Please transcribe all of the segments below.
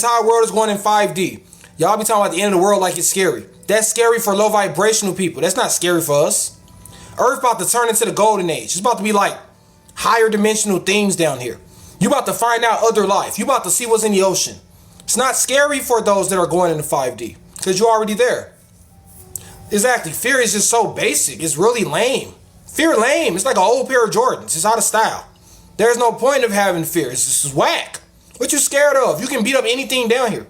entire world is going in 5D. Y'all be talking about the end of the world like it's scary. That's scary for low vibrational people. That's not scary for us. Earth about to turn into the golden age. It's about to be like higher dimensional things down here. You about to find out other life. You about to see what's in the ocean. It's not scary for those that are going into 5D because you're already there. Exactly. Fear is just so basic. It's really lame. Fear lame. It's like an old pair of Jordans. It's out of style. There's no point of having fear. It's just whack. What you scared of? You can beat up anything down here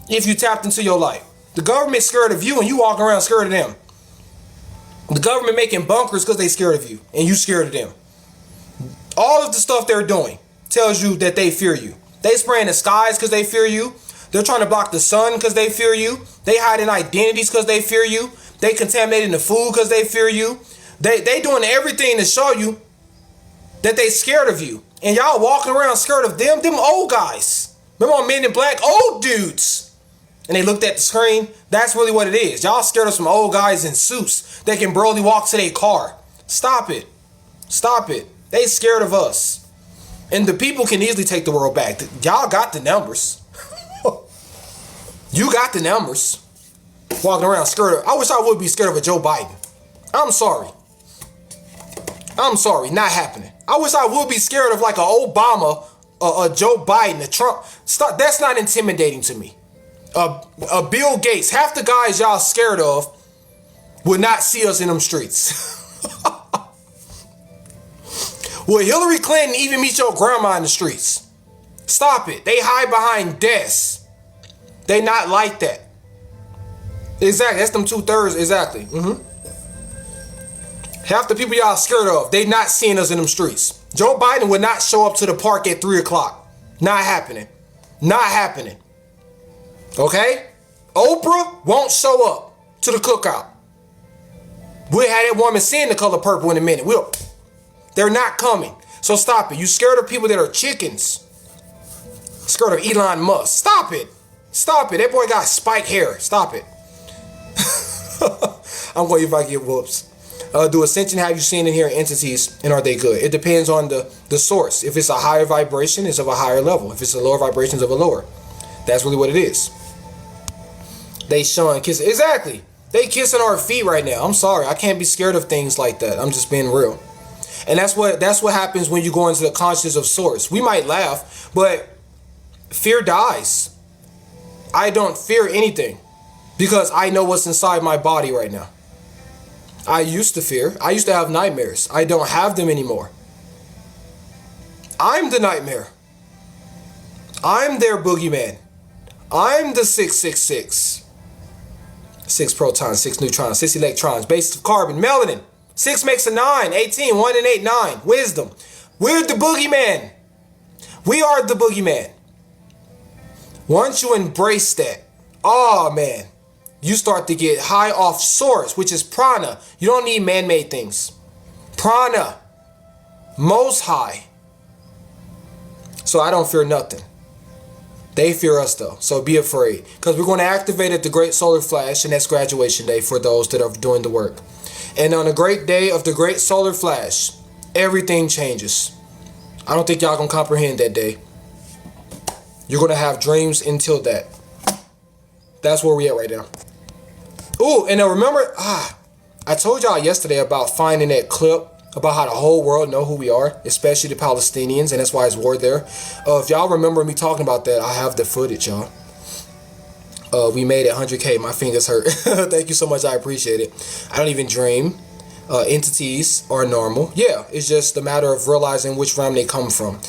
if you tapped into your life. The government's scared of you and you walk around scared of them. The government making bunkers because they scared of you and you scared of them. All of the stuff they're doing tells you that they fear you. They spraying the skies because they fear you. They're trying to block the sun because they fear you. They hiding identities because they fear you. They contaminating the food because they fear you. They doing everything to show you that they scared of you. And y'all walking around scared of them old guys. Remember on Men in Black? Old dudes. And they looked at the screen. That's really what it is. Y'all scared of some old guys in suits that can barely walk to their car. Stop it. Stop it. They scared of us. And the people can easily take the world back. Y'all got the numbers. You got the numbers. Walking around scared of. I wish I would be scared of a Joe Biden. I'm sorry. I'm sorry. Not happening. I wish I would be scared of like a Obama, a Joe Biden, a Trump. That's not intimidating to me. A Bill Gates. Half the guys y'all scared of would not see us in them streets. Will Hillary Clinton even meet your grandma in the streets? Stop it. They hide behind desks. They not like that. Exactly. That's them 2/3. Exactly. Half the people y'all scared of, they not seeing us in them streets. Joe Biden would not show up to the park at 3 o'clock. Not happening. Not happening. Okay? Oprah won't show up to the cookout. We'll have that woman seeing the color purple in a minute. They're not coming. So stop it. You scared of people that are chickens. Scared of Elon Musk. Stop it. Stop it. That boy got spiked hair. Stop it. I'm going to if I get whoops. Do Ascension have you seen and hearing entities, and are they good? It depends on the source. If it's a higher vibration, it's of a higher level. If it's a lower vibration, it's of a lower. That's really what it is. They showing kissing. Exactly. They kissing our feet right now. I'm sorry. I can't be scared of things like that. I'm just being real. And that's what happens when you go into the consciousness of source. We might laugh, but fear dies. I don't fear anything because I know what's inside my body right now. I used to fear. I used to have nightmares. I don't have them anymore. I'm the nightmare. I'm their boogeyman. I'm the 666. 6 protons, 6 neutrons, 6 electrons, base of carbon, melanin. 6 makes a 9, 18, 1 and 8, 9. Wisdom. We're the boogeyman. We are the boogeyman. Once you embrace that, oh man, you start to get high off source, which is prana. You don't need man-made things. Prana. Most high. So I don't fear nothing. They fear us though, so be afraid. Because we're going to activate at the Great Solar Flash, and that's graduation day for those that are doing the work. And on the great day of the Great Solar Flash, everything changes. I don't think y'all gonna comprehend that day. You're gonna have dreams until that. That's where we at right now. Ooh, and now remember, I told y'all yesterday about finding that clip about how the whole world know who we are, especially the Palestinians, and that's why it's war there. If y'all remember me talking about that, I have the footage, y'all. We made it 100K. My fingers hurt. Thank you so much. I appreciate it. I don't even dream. Entities are normal. Yeah, it's just a matter of realizing which realm they come from.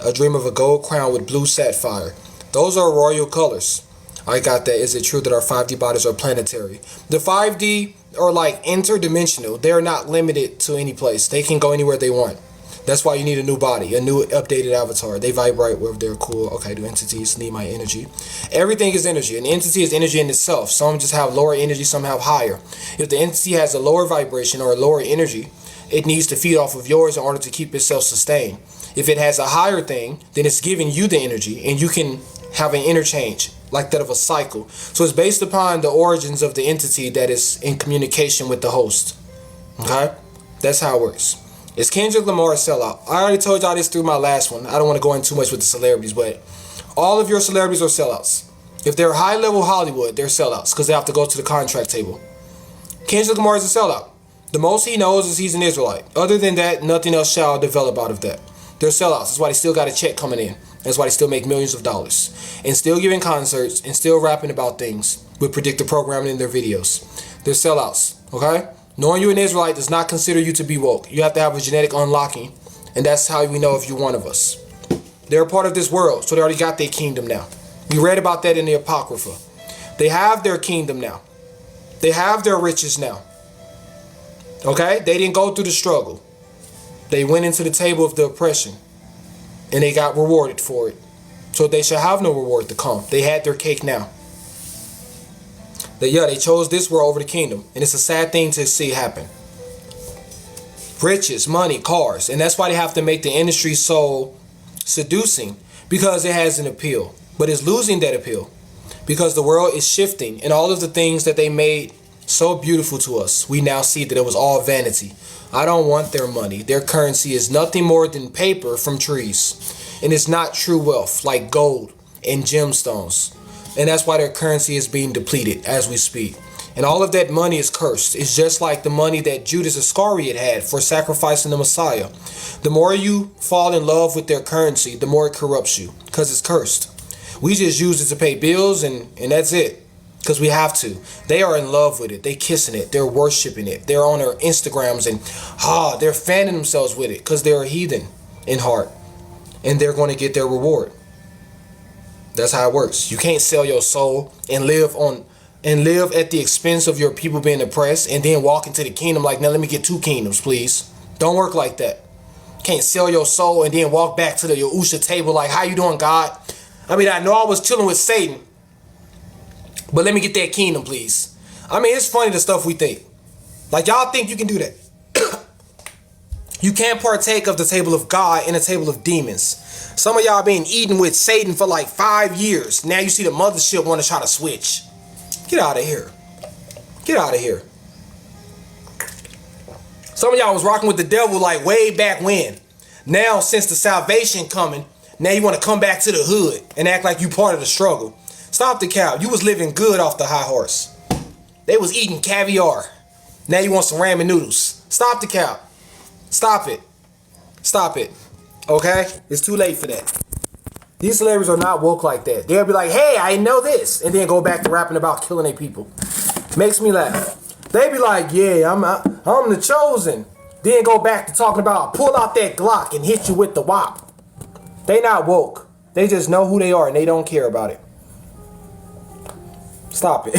A dream of a gold crown with blue sapphire. Those are royal colors. I got that. Is it true that our 5D bodies are planetary? The 5D are like interdimensional. They're not limited to any place. They can go anywhere they want. That's why you need a new body, a new updated avatar. They vibrate where they're cool. Okay, do entities need my energy? Everything is energy. An entity is energy in itself. Some just have lower energy, some have higher. If the entity has a lower vibration or a lower energy, it needs to feed off of yours in order to keep itself sustained. If it has a higher thing, then it's giving you the energy, and you can have an interchange like that of a cycle. So it's based upon the origins of the entity that is in communication with the host. Okay? That's how it works. Is Kendrick Lamar a sellout? I already told y'all this through my last one. I don't want to go into too much with the celebrities, but All of your celebrities are sellouts. If they're high level Hollywood, they're sellouts because they have to go to the contract table. Kendrick Lamar is a sellout. The most he knows is he's an Israelite. Other than that, nothing else shall develop out of that. They're sellouts. That's why they still got a check coming in. That's why they still make millions of dollars. And still giving concerts and still rapping about things with predictive programming in their videos. They're sellouts, okay? Knowing you're an Israelite does not consider you to be woke. You have to have a genetic unlocking. And that's how we know if you're one of us. They're a part of this world, so they already got their kingdom now. We read about that in the Apocrypha. They have their kingdom now. They have their riches now. Okay? They didn't go through the struggle. They went into the table of the oppression. And they got rewarded for it. So they shall have no reward to come. They had their cake now. They chose this world over the kingdom. And it's a sad thing to see happen. Riches, money, cars. And that's why they have to make the industry so seducing. Because it has an appeal. But it's losing that appeal. Because the world is shifting. And all of the things that they made so beautiful to us, we now see that it was all vanity. I don't want their money. Their currency is nothing more than paper from trees. And it's not true wealth like gold and gemstones. And that's why their currency is being depleted as we speak. And all of that money is cursed. It's just like the money that Judas Iscariot had for sacrificing the Messiah. The more you fall in love with their currency, the more it corrupts you. Because it's cursed. We just use it to pay bills and that's it. Because we have to. They are in love with it. They kissing it. They're worshiping it. They're on their Instagrams and they're fanning themselves with it because they're a heathen in heart. And they're going to get their reward. That's how it works. You can't sell your soul and live at the expense of your people being oppressed and then walk into the kingdom like, now let me get 2 kingdoms, please. Don't work like that. Can't sell your soul and then walk back to the Yahusha table like, how you doing, God? I mean, I know I was chilling with Satan. But let me get that kingdom, please. I mean, it's funny the stuff we think. Like, y'all think you can do that. You can't partake of the table of God in a table of demons. Some of y'all been eating with Satan for like 5 years. Now you see the mothership want to try to switch. Get out of here. Get out of here. Some of y'all was rocking with the devil like way back when. Now, since the salvation coming, now you want to come back to the hood and act like you part of the struggle. Stop the cow. You was living good off the high horse. They was eating caviar. Now you want some ramen noodles. Stop the cow. Stop it. Stop it. Okay? It's too late for that. These celebrities are not woke like that. They'll be like, hey, I know this. And then go back to rapping about killing their people. Makes me laugh. They be like, yeah, I'm the chosen. Then go back to talking about pull out that Glock and hit you with the wop. They not woke. They just know who they are and they don't care about it. Stop it.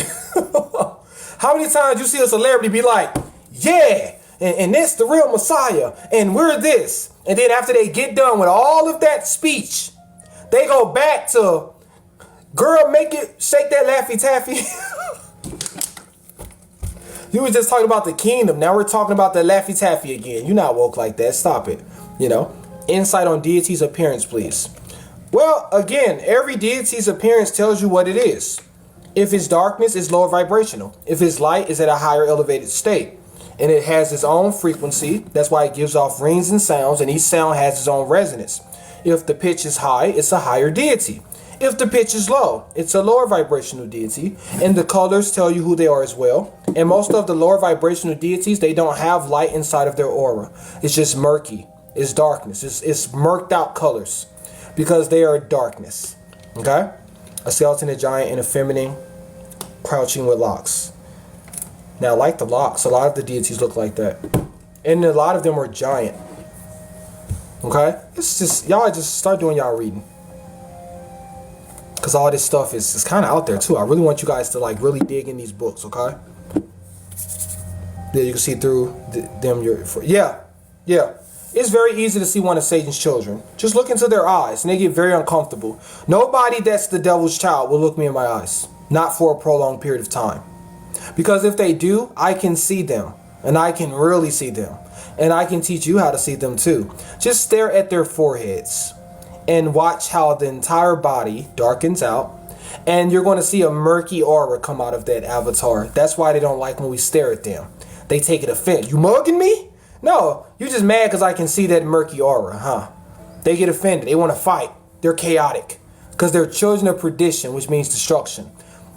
How many times you see a celebrity be like, yeah, and this the real Messiah, and we're this. And then after they get done with all of that speech, they go back to, girl, make it, shake that Laffy Taffy. You were just talking about the kingdom. Now we're talking about the Laffy Taffy again. You're not woke like that. Stop it. You know, insight on deity's appearance, please. Well, again, every deity's appearance tells you what it is. If it's darkness, it's lower vibrational. If it's light, it's at a higher elevated state. And it has its own frequency. That's why it gives off rings and sounds, and each sound has its own resonance. If the pitch is high, it's a higher deity. If the pitch is low, it's a lower vibrational deity. And the colors tell you who they are as well. And most of the lower vibrational deities, they don't have light inside of their aura. It's just murky. It's darkness. It's murked out colors because they are darkness. Okay? A skeleton, a giant, and a feminine crouching with locks. Now, like the locks, a lot of the deities look like that. And a lot of them are giant. Okay? It's just, y'all just start doing y'all reading. Because all this stuff is kind of out there, too. I really want you guys to, like, really dig in these books, okay? Yeah, you can see through them. Yeah. It's very easy to see one of Satan's children. Just look into their eyes, and they get very uncomfortable. Nobody that's the devil's child will look me in my eyes. Not for a prolonged period of time. Because if they do, I can see them. And I can really see them. And I can teach you how to see them too. Just stare at their foreheads. And watch how the entire body darkens out. And you're going to see a murky aura come out of that avatar. That's why they don't like when we stare at them. They take it offense. You mugging me? No, you just mad because I can see that murky aura, huh? They get offended. They want to fight. They're chaotic. because they're children of perdition, which means destruction.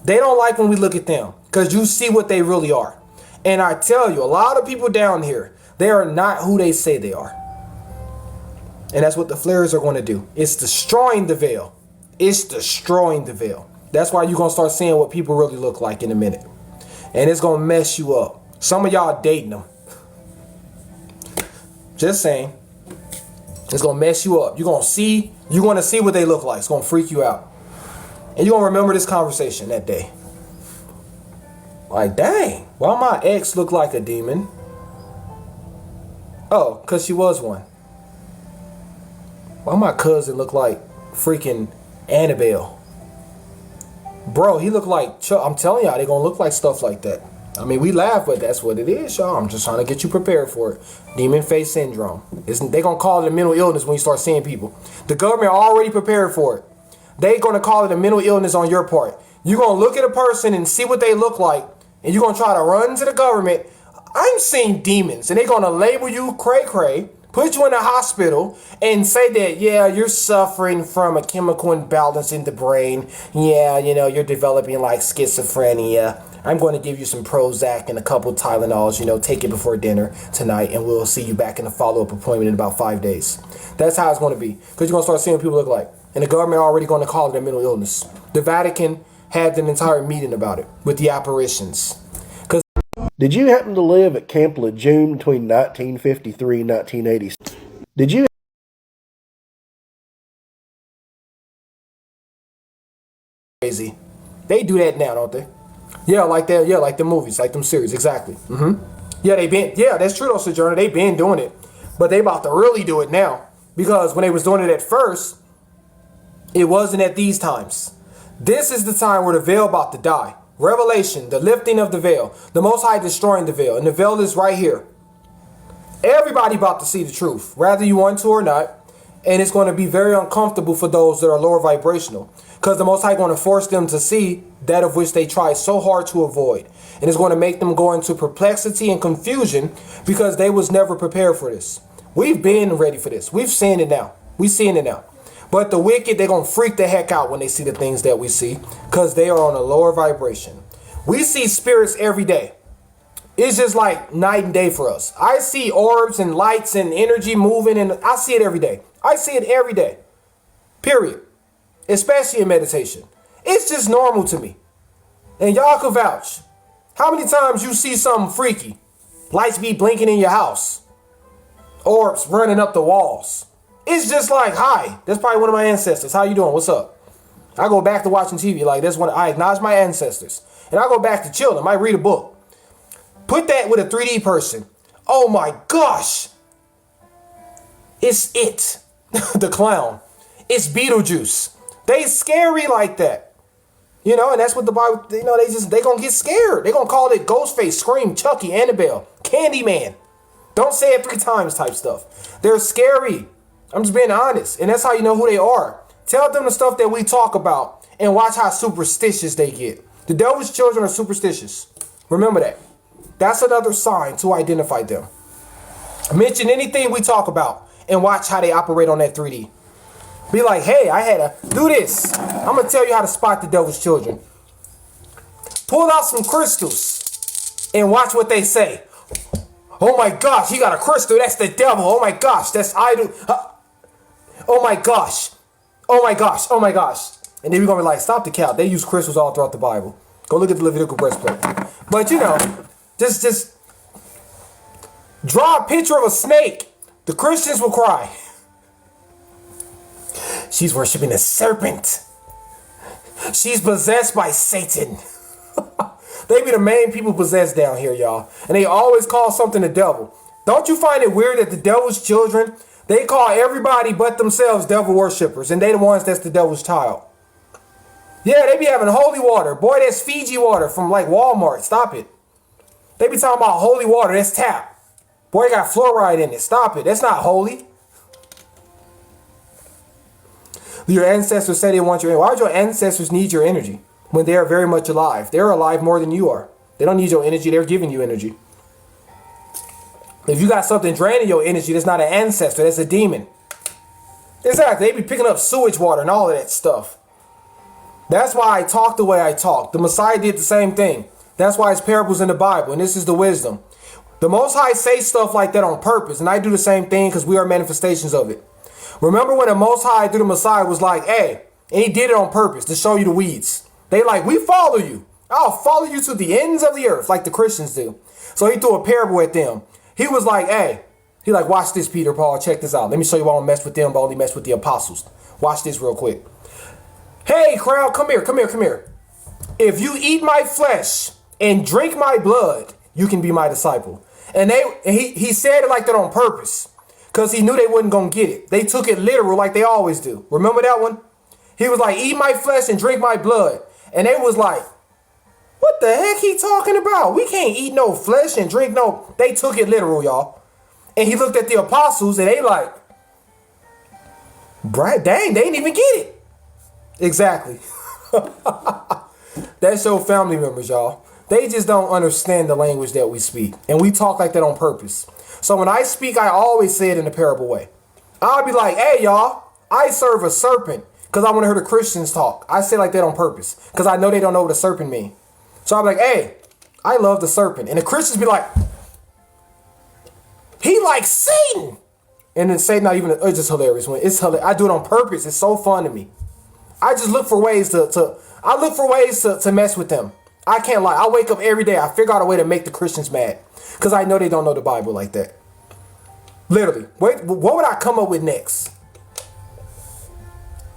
They don't like when we look at them because you see what they really are. And I tell you, a lot of people down here, they are not who they say they are. And that's what the flares are going to do. It's destroying the veil. It's destroying the veil. That's why you're going to start seeing what people really look like in a minute. And it's going to mess you up. Some of y'all dating them. Just saying. It's going to mess you up. You're going to see what they look like. It's going to freak you out. And you're going to remember this conversation that day. Like, dang, why my ex look like a demon? Oh, because she was one. Why my cousin look like freaking Annabelle? Bro, he looked like Chuck. I'm telling y'all, they going to look like stuff like that. I mean, we laugh, but that's what it is, y'all. I'm just trying to get you prepared for it. Demon face syndrome. They're going to call it a mental illness when you start seeing people. The government already prepared for it. They're going to call it a mental illness on your part. You're going to look at a person and see what they look like, and you're going to try to run to the government. I'm seeing demons, and they're going to label you cray-cray, put you in a hospital, and say that, yeah, you're suffering from a chemical imbalance in the brain. Yeah, you know, you're developing like schizophrenia. I'm going to give you some Prozac and a couple Tylenols, you know, take it before dinner tonight, and we'll see you back in a follow-up appointment in about 5 days. That's how it's going to be, because you're going to start seeing what people look like. And the government already going to call it a mental illness. The Vatican had an entire meeting about it with the apparitions. Did you happen to live at Camp Lejeune between 1953 and 1980? Did you? Crazy. They do that now, don't they? Yeah, like that. Yeah, like the movies, like them series. Exactly. Yeah, that's true though, Sojourner. They been doing it, but they about to really do it now, because when they was doing it at first, it wasn't at these times. This is the time where the veil about to die. Revelation, the lifting of the veil, the Most High destroying the veil, and the veil is right here. Everybody about to see the truth, whether you want to or not, and it's going to be very uncomfortable for those that are lower vibrational, because the Most High going to force them to see that of which they try so hard to avoid, and it's going to make them go into perplexity and confusion because they was never prepared for this. We've been ready for this. We've seen it now. We've seen it now. But the wicked, they're going to freak the heck out when they see the things that we see, because they are on a lower vibration. We see spirits every day. It's just like night and day for us. I see orbs and lights and energy moving, and I see it every day. I see it every day. Period. Especially in meditation. It's just normal to me. And y'all can vouch. How many times you see something freaky? Lights be blinking in your house. Orbs running up the walls. It's just like, hi, that's probably one of my ancestors. How you doing? What's up? I go back to watching TV. Like, that's when I acknowledge my ancestors. And I go back to chilling. I might read a book. Put that with a 3D person. Oh my gosh. It's it. The clown. It's Beetlejuice. They scary like that. You know, and that's what the Bible, you know, they gonna get scared. They gonna call it Ghostface, Scream, Chucky, Annabelle, Candyman. Don't say it 3 times type stuff. They're scary. I'm just being honest. And that's how you know who they are. Tell them the stuff that we talk about and watch how superstitious they get. The devil's children are superstitious. Remember that. That's another sign to identify them. Mention anything we talk about and watch how they operate on that 3D. Be like, hey, I had to do this. I'm going to tell you how to spot the devil's children. Pull out some crystals and watch what they say. Oh my gosh, he got a crystal. That's the devil. Oh my gosh, that's idol. Oh my gosh. Oh my gosh. Oh my gosh. And then we're going to be like, stop the count. They use crystals all throughout the Bible. Go look at the Levitical breastplate. But you know, just draw a picture of a snake. The Christians will cry. She's worshiping a serpent. She's possessed by Satan. They be the main people possessed down here, y'all. And they always call something the devil. Don't you find it weird that the devil's children, they call everybody but themselves devil worshippers, and they the ones that's the devil's child? Yeah, they be having holy water. Boy, that's Fiji water from like Walmart. Stop it. They be talking about holy water. That's tap. Boy, it got fluoride in it. Stop it. That's not holy. Your ancestors say they want your energy. Why would your ancestors need your energy when they are very much alive? They're alive more than you are. They don't need your energy. They're giving you energy. If you got something draining your energy, that's not an ancestor. That's a demon. Exactly. They be picking up sewage water and all of that stuff. That's why I talk the way I talk. The Messiah did the same thing. That's why it's parables in the Bible, and this is the wisdom. The Most High say stuff like that on purpose, and I do the same thing because we are manifestations of it. Remember when the Most High through the Messiah was like, hey, and he did it on purpose to show you the weeds. They like, we follow you. I'll follow you to the ends of the earth like the Christians do. So he threw a parable at them. He was like, hey, he like, watch this, Peter, Paul, check this out. Let me show you why I don't mess with them, but only mess with the apostles. Watch this real quick. Hey, crowd, come here, come here, come here. If you eat my flesh and drink my blood, you can be my disciple. And he said it like that on purpose because he knew they wasn't going to get it. They took it literal like they always do. Remember that one? He was like, eat my flesh and drink my blood. And they was like, what the heck he talking about? We can't eat no flesh and drink no. They took it literal, y'all. And he looked at the apostles and they like, Brad, dang, they didn't even get it. Exactly. That's your family members, y'all. They just don't understand the language that we speak. And we talk like that on purpose. So when I speak, I always say it in a parable way. I'll be like, hey, y'all, I serve a serpent because I want to hear the Christians talk. I say like that on purpose because I know they don't know what a serpent means. So I'm like, hey, I love the serpent. And the Christians be like, he likes Satan. And then Satan, not even, it's just hilarious. It's hilarious. I do it on purpose. It's so fun to me. I just look for ways to mess with them. I can't lie. I wake up every day. I figure out a way to make the Christians mad because I know they don't know the Bible like that. Literally. Wait, what would I come up with next?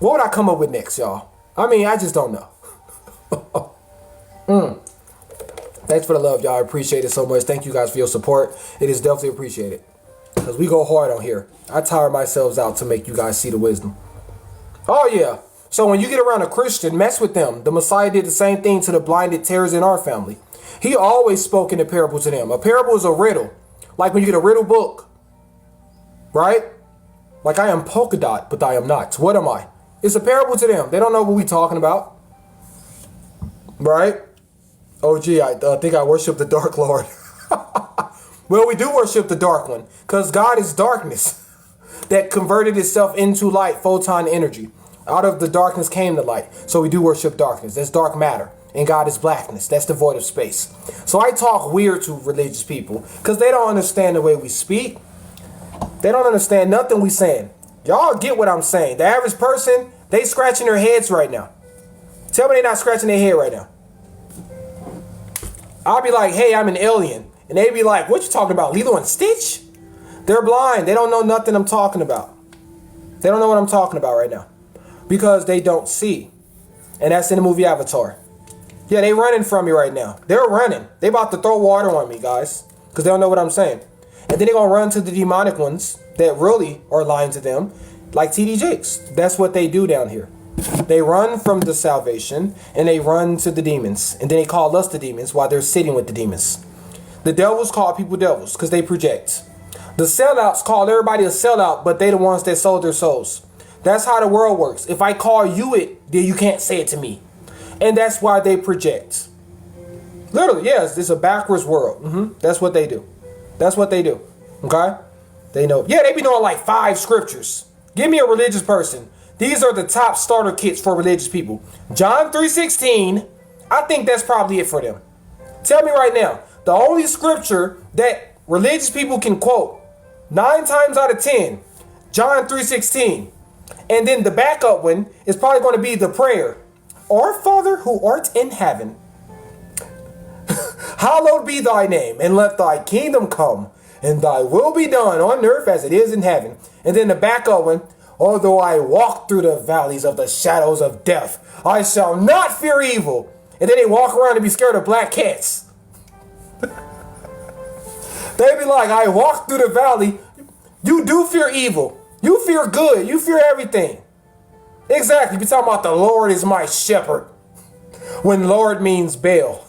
What would I come up with next, y'all? I mean, I just don't know. Thanks for the love, y'all. I appreciate it so much. Thank you guys for your support. It is definitely appreciated because we go hard on here. I tire myself out to make you guys see the wisdom. Oh, yeah. So when you get around a Christian, mess with them. The Messiah did the same thing to the blinded tares in our family. He always spoke in a parable to them. A parable is a riddle. Like when you get a riddle book, right? Like I am polka dot, but I am not. What am I? It's a parable to them. They don't know what we're talking about. Right? Oh, gee, I think I worship the Dark Lord. Well, we do worship the Dark One because God is darkness that converted itself into light, photon energy. Out of the darkness came the light. So we do worship darkness. That's dark matter. And God is blackness. That's the void of space. So I talk weird to religious people because they don't understand the way we speak. They don't understand nothing we saying. Y'all get what I'm saying. The average person, they scratching their heads right now. Tell me they're not scratching their head right now. I'll be like, hey, I'm an alien. And they be like, what you talking about? Lilo and Stitch? They're blind. They don't know nothing I'm talking about. They don't know what I'm talking about right now. Because they don't see. And that's in the movie Avatar. Yeah, they running from me right now. They're running. They about to throw water on me, guys. Because they don't know what I'm saying. And then they're going to run to the demonic ones that really are lying to them. Like TD Jakes. That's what they do down here. They run from the salvation. And they run to the demons. And then they call us the demons while they're sitting with the demons. The devils call people devils because they project. The sellouts call everybody a sellout. But they the ones that sold their souls. That's how the world works. If I call you it, then you can't say it to me. And that's why they project. Literally, yes, it's a backwards world. That's what they do. That's what they do. Okay? They know. Yeah, they be knowing like 5 scriptures. Give me a religious person. These are the top starter kits for religious people. John 3:16. I think that's probably it for them. Tell me right now. The only scripture that religious people can quote 9 times out of 10. John 3:16. And then the backup one is probably going to be the prayer. Our Father who art in heaven, hallowed be thy name, and let thy kingdom come, and thy will be done on earth as it is in heaven. And then the backup one, although I walk through the valleys of the shadows of death, I shall not fear evil. And then they walk around and be scared of black cats. They be like, I walk through the valley. You do fear evil. You fear good. You fear everything. Exactly. Be talking about the Lord is my shepherd. When Lord means Baal.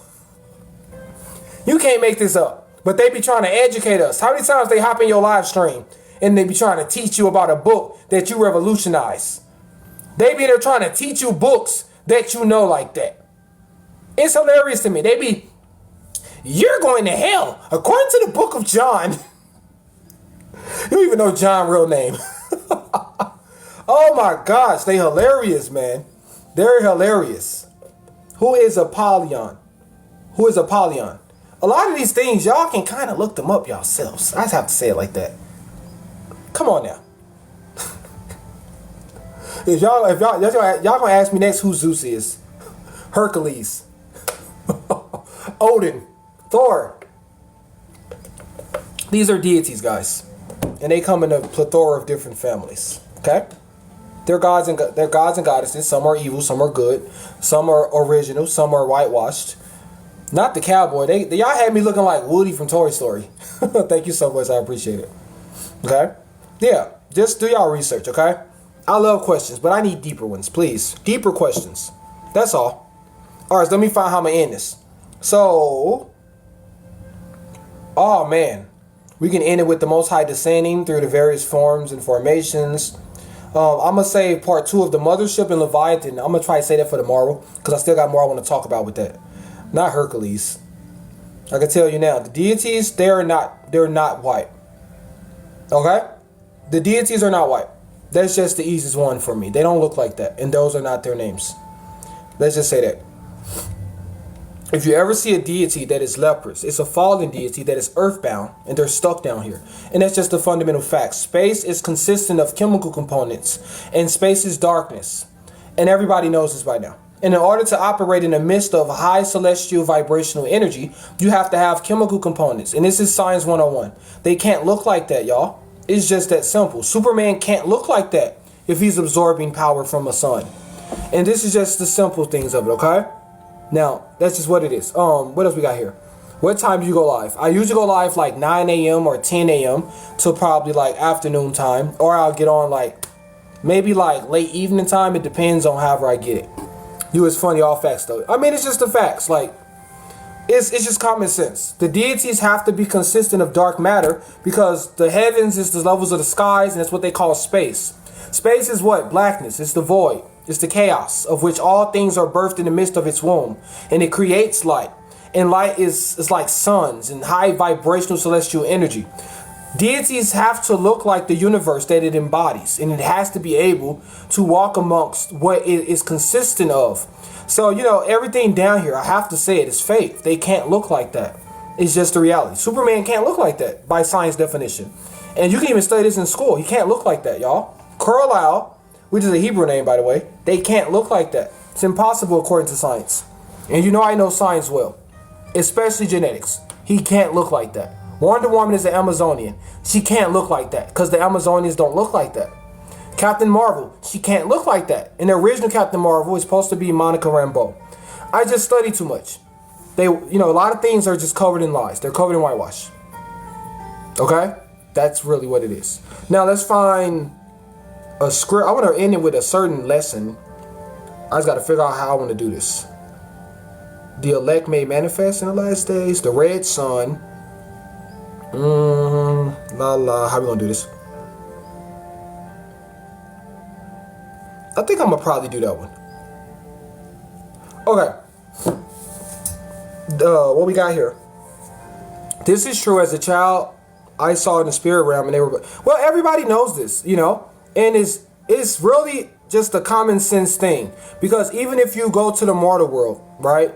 You can't make this up. But they be trying to educate us. How many times they hop in your live stream and they be trying to teach you about a book that you revolutionize? They be there trying to teach you books that you know like that. It's hilarious to me. They be, you're going to hell. According to the book of John. You don't even know John's real name. Oh my gosh, they hilarious, man. They're hilarious. Who is Apollyon? Who is Apollyon? A lot of these things, y'all can kind of look them up yourselves. I just have to say it like that. Come on now. if y'all gonna ask me next who Zeus is, Hercules, Odin, Thor. These are deities, guys, and they come in a plethora of different families. Okay, they're gods and goddesses. Some are evil, some are good, some are original, some are whitewashed. Not the cowboy. Y'all had me looking like Woody from Toy Story. Thank you so much. I appreciate it. Okay, yeah, just do y'all research. Okay, I love questions, but I need deeper ones, please. Deeper questions. That's all. All right, so let me find how I'm gonna end this. So, oh man. We can end it with the Most High descending through the various forms and formations. I'm going to say part 2 of the Mothership and Leviathan. I'm going to try to say that for tomorrow because I still got more I want to talk about with that. Not Hercules. I can tell you now, the deities, they're not white. Okay? The deities are not white. That's just the easiest one for me. They don't look like that, and those are not their names. Let's just say that. If you ever see a deity that is leprous, it's a fallen deity that is earthbound and they're stuck down here. And that's just a fundamental fact. Space is consistent of chemical components and space is darkness. And everybody knows this by now. And in order to operate in the midst of high celestial vibrational energy, you have to have chemical components. And this is Science 101. They can't look like that, y'all. It's just that simple. Superman can't look like that if he's absorbing power from a sun. And this is just the simple things of it, okay? Now, that's just what it is. What else we got here? What time do you go live? I usually go live like 9 a.m. or 10 a.m. till probably like afternoon time. Or I'll get on like maybe like late evening time. It depends on however I get it. You is funny, all facts though. I mean, it's just the facts. Like, it's just common sense. The deities have to be consistent of dark matter because the heavens is the levels of the skies and that's what they call space. Space is what? Blackness. It's the void. It's the chaos of which all things are birthed in the midst of its womb. And it creates light. And light is like suns and high vibrational celestial energy. Deities have to look like the universe that it embodies. And it has to be able to walk amongst what it is consistent of. So, you know, everything down here, I have to say it, is fake. They can't look like that. It's just the reality. Superman can't look like that by science definition. And you can even study this in school. He can't look like that, y'all. Kal-El, which is a Hebrew name, by the way, they can't look like that. It's impossible according to science. And you know I know science well, especially genetics. He can't look like that. Wonder Woman is an Amazonian. She can't look like that because the Amazonians don't look like that. Captain Marvel, she can't look like that. And the original Captain Marvel is supposed to be Monica Rambeau. I just study too much. A lot of things are just covered in lies. They're covered in whitewash. Okay? That's really what it is. Now let's find a script. I want to end it with a certain lesson. I just got to figure out how I want to do this. The elect may manifest in the last days. The red sun. How we gonna do this? I think I'm gonna probably do that one. Okay. What we got here? This is true. As a child, I saw in the spirit realm, and they were. Well, everybody knows this, you know. And it's really just a common sense thing. Because even if you go to the mortal world, right?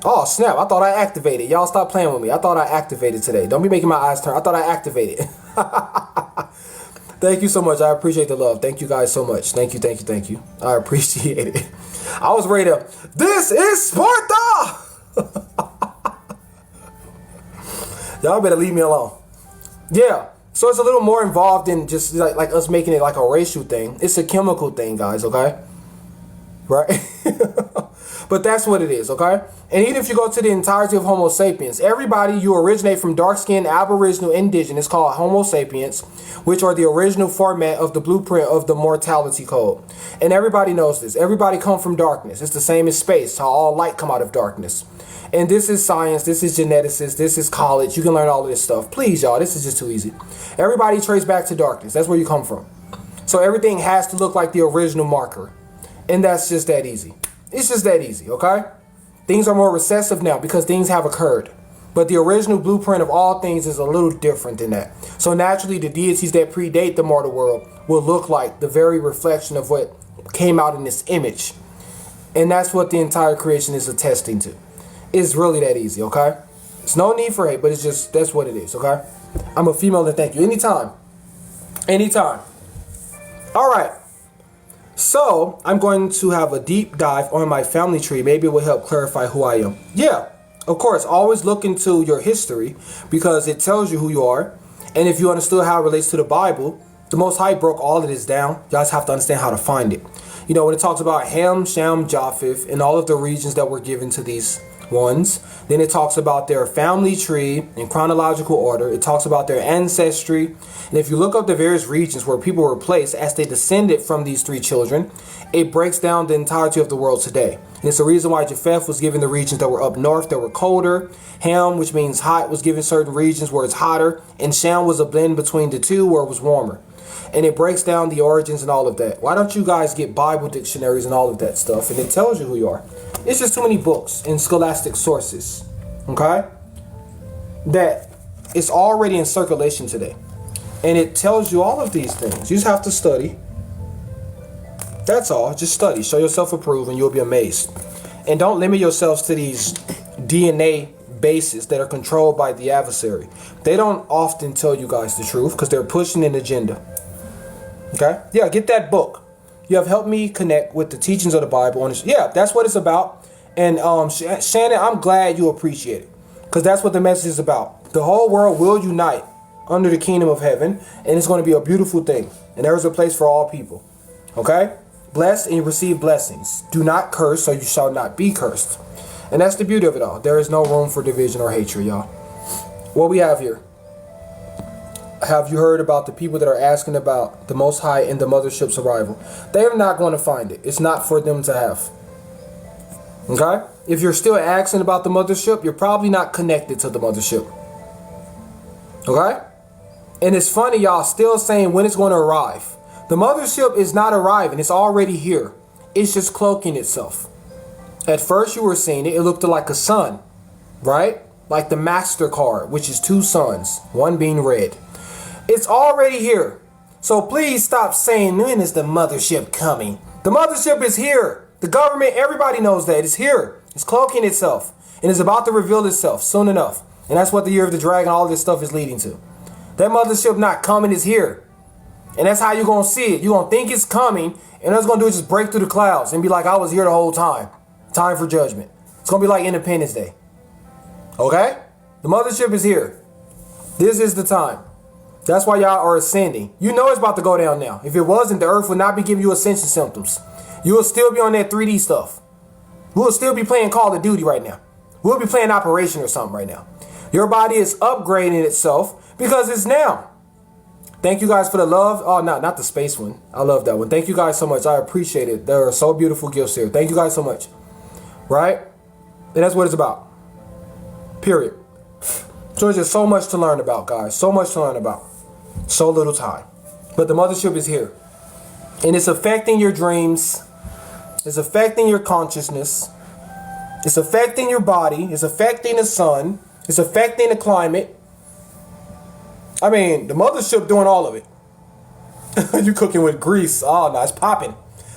Oh, snap. I thought I activated. Y'all stop playing with me. I thought I activated today. Don't be making my eyes turn. I thought I activated. Thank you so much. I appreciate the love. Thank you guys so much. Thank you. I appreciate it. I was ready to... This is Sparta! Y'all better leave me alone. Yeah. So it's a little more involved than just like us making it like a racial thing. It's a chemical thing, guys, okay? Right? But that's what it is, okay? And even if you go to the entirety of Homo sapiens, everybody, you originate from dark-skinned, aboriginal, indigenous, called Homo sapiens, which are the original format of the blueprint of the mortality code. And everybody knows this. Everybody come from darkness. It's the same as space, how all light come out of darkness. And this is science, this is geneticists, this is college. You can learn all of this stuff. Please, y'all, this is just too easy. Everybody trace back to darkness. That's where you come from. So everything has to look like the original marker. And that's just that easy. It's just that easy, okay? Things are more recessive now because things have occurred. But the original blueprint of all things is a little different than that. So naturally, the deities that predate the mortal world will look like the very reflection of what came out in this image. And that's what the entire creation is attesting to. It's really that easy, okay? It's no need for hate, but it's just, that's what it is, okay? I'm a female, and thank you. Anytime. Anytime. All right. So, I'm going to have a deep dive on my family tree. Maybe it will help clarify who I am. Yeah, of course, always look into your history because it tells you who you are. And if you understood how it relates to the Bible, the Most High broke all of this down. You guys have to understand how to find it. You know, when it talks about Ham, Shem, Japheth, and all of the regions that were given to these ones, then it talks about their family tree in chronological order. It talks about their ancestry. And if you look up the various regions where people were placed as they descended from these three children, it breaks down the entirety of the world today. And it's the reason why Japheth was given the regions that were up north that were colder. Ham, which means hot, was given certain regions where it's hotter. And Shem was a blend between the two where it was warmer. And it breaks down the origins and all of that. Why don't you guys get Bible dictionaries and all of that stuff? And it tells you who you are. It's just too many books and scholastic sources, okay, that it's already in circulation today. And it tells you all of these things. You just have to study. That's all. Just study. Show yourself approved and you'll be amazed. And don't limit yourselves to these DNA bases that are controlled by the adversary. They don't often tell you guys the truth because they're pushing an agenda. Okay? Yeah, get that book. You have helped me connect with the teachings of the Bible. Yeah, that's what it's about. And Shannon, I'm glad you appreciate it because that's what the message is about. The whole world will unite under the kingdom of heaven, and it's going to be a beautiful thing. And there is a place for all people. Okay? Bless and you receive blessings. Do not curse, so you shall not be cursed. And that's the beauty of it all. There is no room for division or hatred, y'all. What we have here. Have you heard about the people that are asking about the Most High and the mothership's arrival? They are not going to find it. It's not for them to have. Okay? If you're still asking about the mothership, you're probably not connected to the mothership. Okay? And it's funny, y'all still saying when it's going to arrive. The mothership is not arriving. It's already here. It's just cloaking itself. At first you were seeing it. It looked like a sun. Right? Like the MasterCard, which is two suns. One being red. It's already here. So please stop saying, when is the mothership coming? The mothership is here. The government, everybody knows that. It's here. It's cloaking itself. And it's about to reveal itself soon enough. And that's what the year of the dragon, all this stuff is leading to. That mothership not coming is here. And that's how you're going to see it. You're going to think it's coming. And all it's going to do is just break through the clouds and be like, I was here the whole time. Time for judgment. It's going to be like Independence Day. Okay? The mothership is here. This is the time. That's why y'all are ascending. You know it's about to go down now. If it wasn't, the earth would not be giving you ascension symptoms. You will still be on that 3D stuff. We'll still be playing Call of Duty right now. We'll be playing Operation or something right now. Your body is upgrading itself because it's now. Thank you guys for the love. Oh, no, not the space one. I love that one. Thank you guys so much. I appreciate it. There are so beautiful gifts here. Thank you guys so much. Right? And that's what it's about. Period. So there's just so much to learn about, guys. So much to learn about. So little time. But the mothership is here. And it's affecting your dreams. It's affecting your consciousness. It's affecting your body. It's affecting the sun. It's affecting the climate. I mean, the mothership doing all of it. You cooking with grease. Oh, no, it's popping.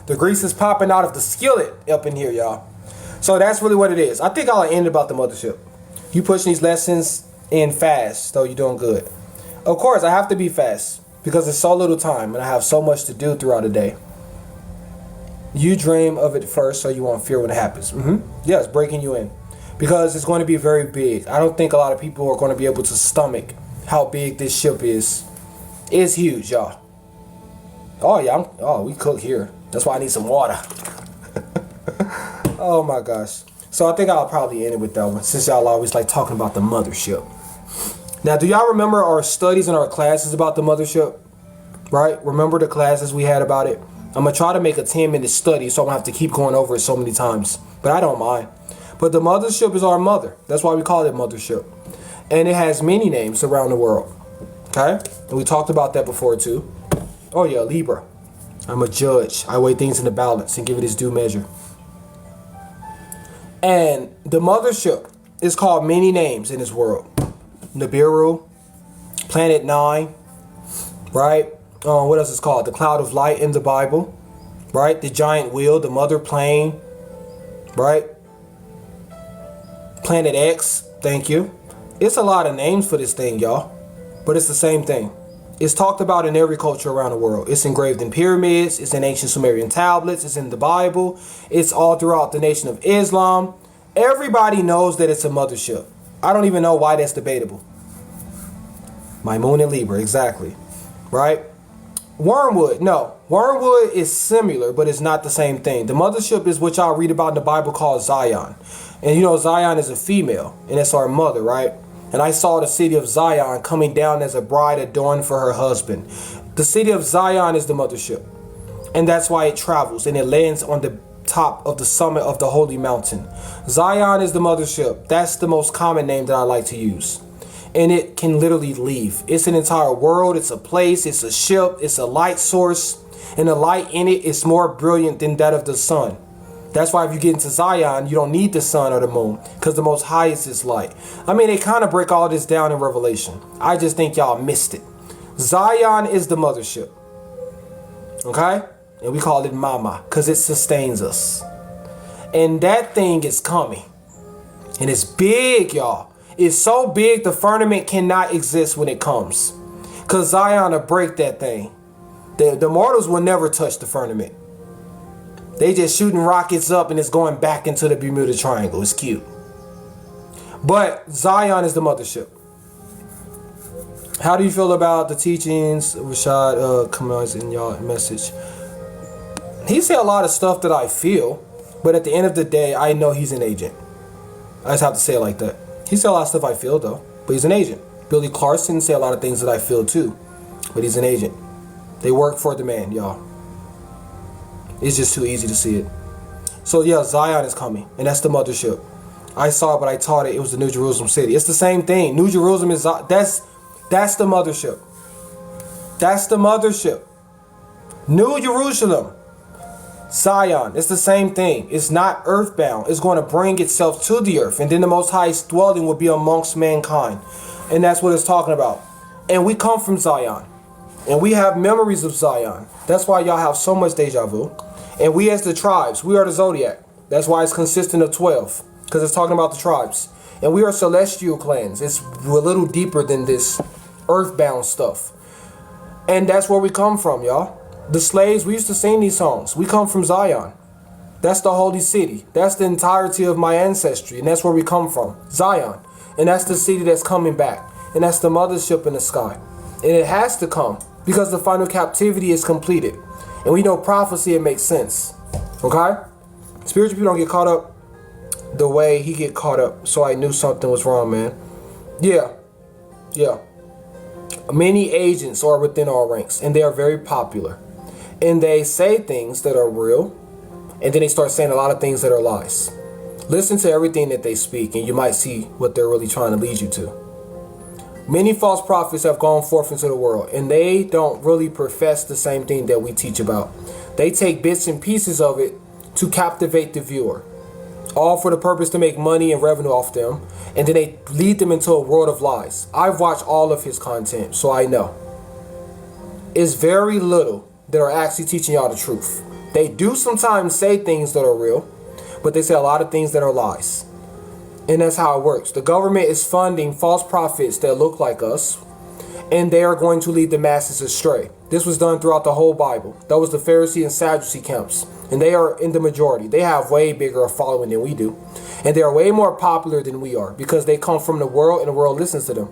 The grease is popping out of the skillet up in here, y'all. So that's really what it is. I think I'll end about the mothership. You pushing these lessons in fast, so you're doing good. Of course, I have to be fast because it's so little time and I have so much to do throughout the day. You dream of it first so you won't fear when it happens. Yeah, it's breaking you in because it's going to be very big. I don't think a lot of people are going to be able to stomach how big this ship is. It's huge, y'all. Oh, yeah. We cook here. That's why I need some water. Oh, my gosh. So I think I'll probably end it with that one since y'all always like talking about the mothership. Now, do y'all remember our studies and our classes about the mothership? Right? Remember the classes we had about it? I'm going to try to make a 10-minute study so I don't have to keep going over it so many times. But I don't mind. But the mothership is our mother. That's why we call it mothership. And it has many names around the world. Okay? And we talked about that before too. Oh yeah, Libra. I'm a judge. I weigh things in the balance and give it its due measure. And the mothership is called many names in this world. Nibiru, Planet 9, right? What else is called? The cloud of light in the Bible, right? The giant wheel, the mother plane, right? Planet X, thank you. It's a lot of names for this thing, y'all, but it's the same thing. It's talked about in every culture around the world. It's engraved in pyramids, it's in ancient Sumerian tablets, it's in the Bible, it's all throughout the Nation of Islam. Everybody knows that it's a mothership. I don't even know why that's debatable. My moon and Libra, exactly, right? Wormwood, no. Wormwood is similar, but it's not the same thing. The mothership is what y'all read about in the Bible called Zion. And you know, Zion is a female, and it's our mother, right? And I saw the city of Zion coming down as a bride adorned for her husband. The city of Zion is the mothership. And that's why it travels, and it lands on the top of the summit of the holy mountain. Zion is the mothership. That's the most common name that I like to use. And it can literally leave. It's an entire world. It's a place. It's a ship. It's a light source. And the light in it is more brilliant than that of the sun. That's why if you get into Zion, you don't need the sun or the moon, because the most highest is light. I mean, they kind of break all this down in Revelation. I just think y'all missed it. Zion is the mothership. Okay? And we call it Mama, because it sustains us. And that thing is coming. And it's big, y'all. It's so big, the firmament cannot exist when it comes. Because Zion will break that thing. The mortals will never touch the firmament. They just shooting rockets up and it's going back into the Bermuda Triangle. It's cute. But Zion is the mothership. How do you feel about the teachings of Rashad comments in y'all message? He said a lot of stuff that I feel, but at the end of the day, I know he's an agent. I just have to say it like that. He said a lot of stuff I feel though, but he's an agent. Billy Clarkson said a lot of things that I feel too, but he's an agent. They work for the man, y'all. It's just too easy to see it. So yeah, Zion is coming, and that's the mothership. I saw it, but I taught it. It was the New Jerusalem city. It's the same thing. New Jerusalem is that's the mothership. That's the mothership. New Jerusalem, Zion. It's the same thing. It's not earthbound. It's going to bring itself to the earth, and then the Most High's dwelling will be amongst mankind, and that's what it's talking about. And we come from Zion, and we have memories of Zion. That's why y'all have so much deja vu. And we as the tribes, we are the zodiac. That's why it's consistent of 12, because it's talking about the tribes. And we are celestial clans. It's a little deeper than this earthbound stuff. And that's where we come from, y'all. The slaves, we used to sing these songs. We come from Zion. That's the holy city. That's the entirety of my ancestry. And that's where we come from, Zion. And that's the city that's coming back. And that's the mothership in the sky. And it has to come, because the final captivity is completed. And we know prophecy, it makes sense. Okay? Spiritual people don't get caught up the way he get caught up. So I knew something was wrong, man. Yeah. Many agents are within our ranks, and they are very popular. And they say things that are real, and then they start saying a lot of things that are lies. Listen to everything that they speak, and you might see what they're really trying to lead you to. Many false prophets have gone forth into the world, and they don't really profess the same thing that we teach about. They take bits and pieces of it to captivate the viewer, all for the purpose to make money and revenue off them, and then they lead them into a world of lies. I've watched all of his content, so I know. It's very little that are actually teaching y'all the truth. They do sometimes say things that are real, but they say a lot of things that are lies. And that's how it works. The government is funding false prophets that look like us, and they are going to lead the masses astray. This was done throughout the whole Bible. That was the Pharisee and Sadducee camps, and they are in the majority. They have way bigger following than we do, and they are way more popular than we are, because they come from the world, and the world listens to them.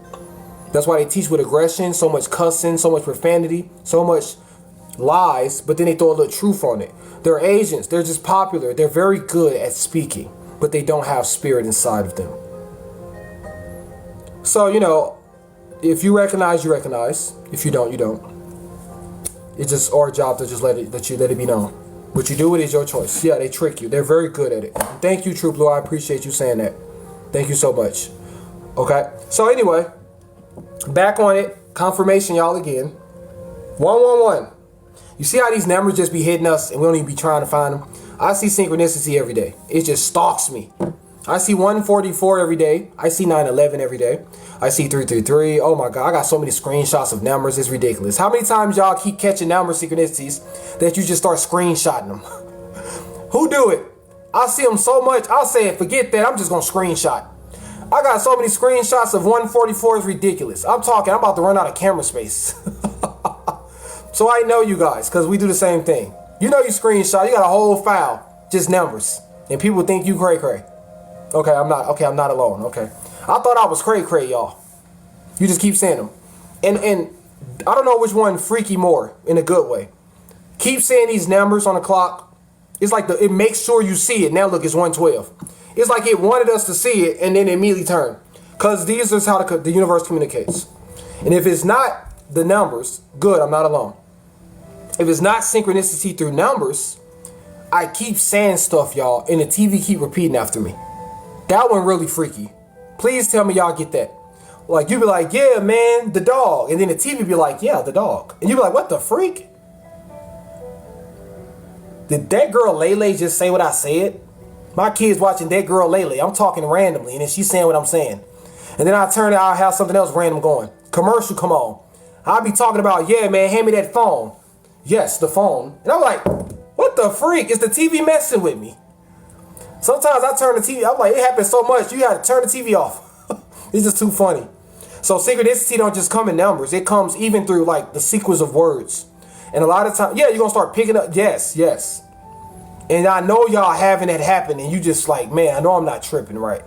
That's why they teach with aggression, so much cussing, so much profanity, so much lies, but then they throw a little truth on it. They're agents. They're just popular. They're very good at speaking, but they don't have spirit inside of them. So, you know, if you recognize, you recognize. If you don't, you don't. It's just our job to just let it be known. What you do with it is your choice. Yeah, they trick you. They're very good at it. Thank you, True Blue. I appreciate you saying that. Thank you so much. Okay. So anyway, back on it. Confirmation, y'all, again. 111. You see how these numbers just be hitting us and we don't even be trying to find them? I see synchronicity every day. It just stalks me. I see 144 every day. I see 911 every day. I see 333. Oh my God, I got so many screenshots of numbers. It's ridiculous. How many times y'all keep catching number synchronicities that you just start screenshotting them? Who do it? I see them so much, I'll say, forget that, I'm just gonna screenshot. I got so many screenshots of 144 is ridiculous. I'm about to run out of camera space. So I know you guys, because we do the same thing. You know you screenshot, you got a whole file, just numbers. And people think you cray-cray. Okay, I'm not alone, okay. I thought I was cray-cray, y'all. You just keep saying them. And I don't know which one freaky more, in a good way. Keep saying these numbers on the clock. It's like it makes sure you see it. Now look, it's 112. It's like it wanted us to see it and then immediately turn. Because these is how the universe communicates. And if it's not the numbers, good, I'm not alone. If it's not synchronicity through numbers, I keep saying stuff, y'all, and the TV keep repeating after me. That one really freaky. Please tell me y'all get that. Like, you be like, yeah, man, the dog. And then the TV be like, yeah, the dog. And you be like, what the freak? Did that girl Lele just say what I said? My kid's watching that girl Lele. I'm talking randomly, and then she's saying what I'm saying. And then I turn it, I'll have something else random going. Commercial, come on. I'll be talking about, yeah, man, hand me that phone. Yes, the phone. And I'm like, what the freak? Is the TV messing with me? Sometimes I turn the TV, I'm like, it happens so much, you gotta turn the TV off. It's just too funny. So synchronicity don't just come in numbers. It comes even through like the sequence of words. And a lot of times, yeah, you're gonna start picking up, yes. And I know y'all having that happen, and you just like, man, I know I'm not tripping, right?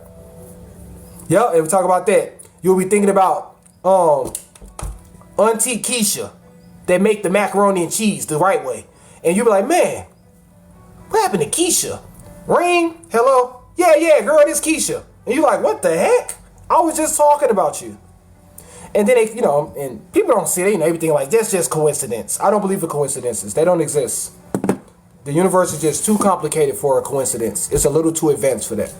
Yep, and we talk about that. You'll be thinking about Auntie Keisha that make the macaroni and cheese the right way. And you'll be like, man, what happened to Keisha? Ring, hello? Yeah, girl, this Keisha. And you're like, what the heck? I was just talking about you. And then they, and people don't see it, everything like, that's just coincidence. I don't believe in coincidences. They don't exist. The universe is just too complicated for a coincidence. It's a little too advanced for that.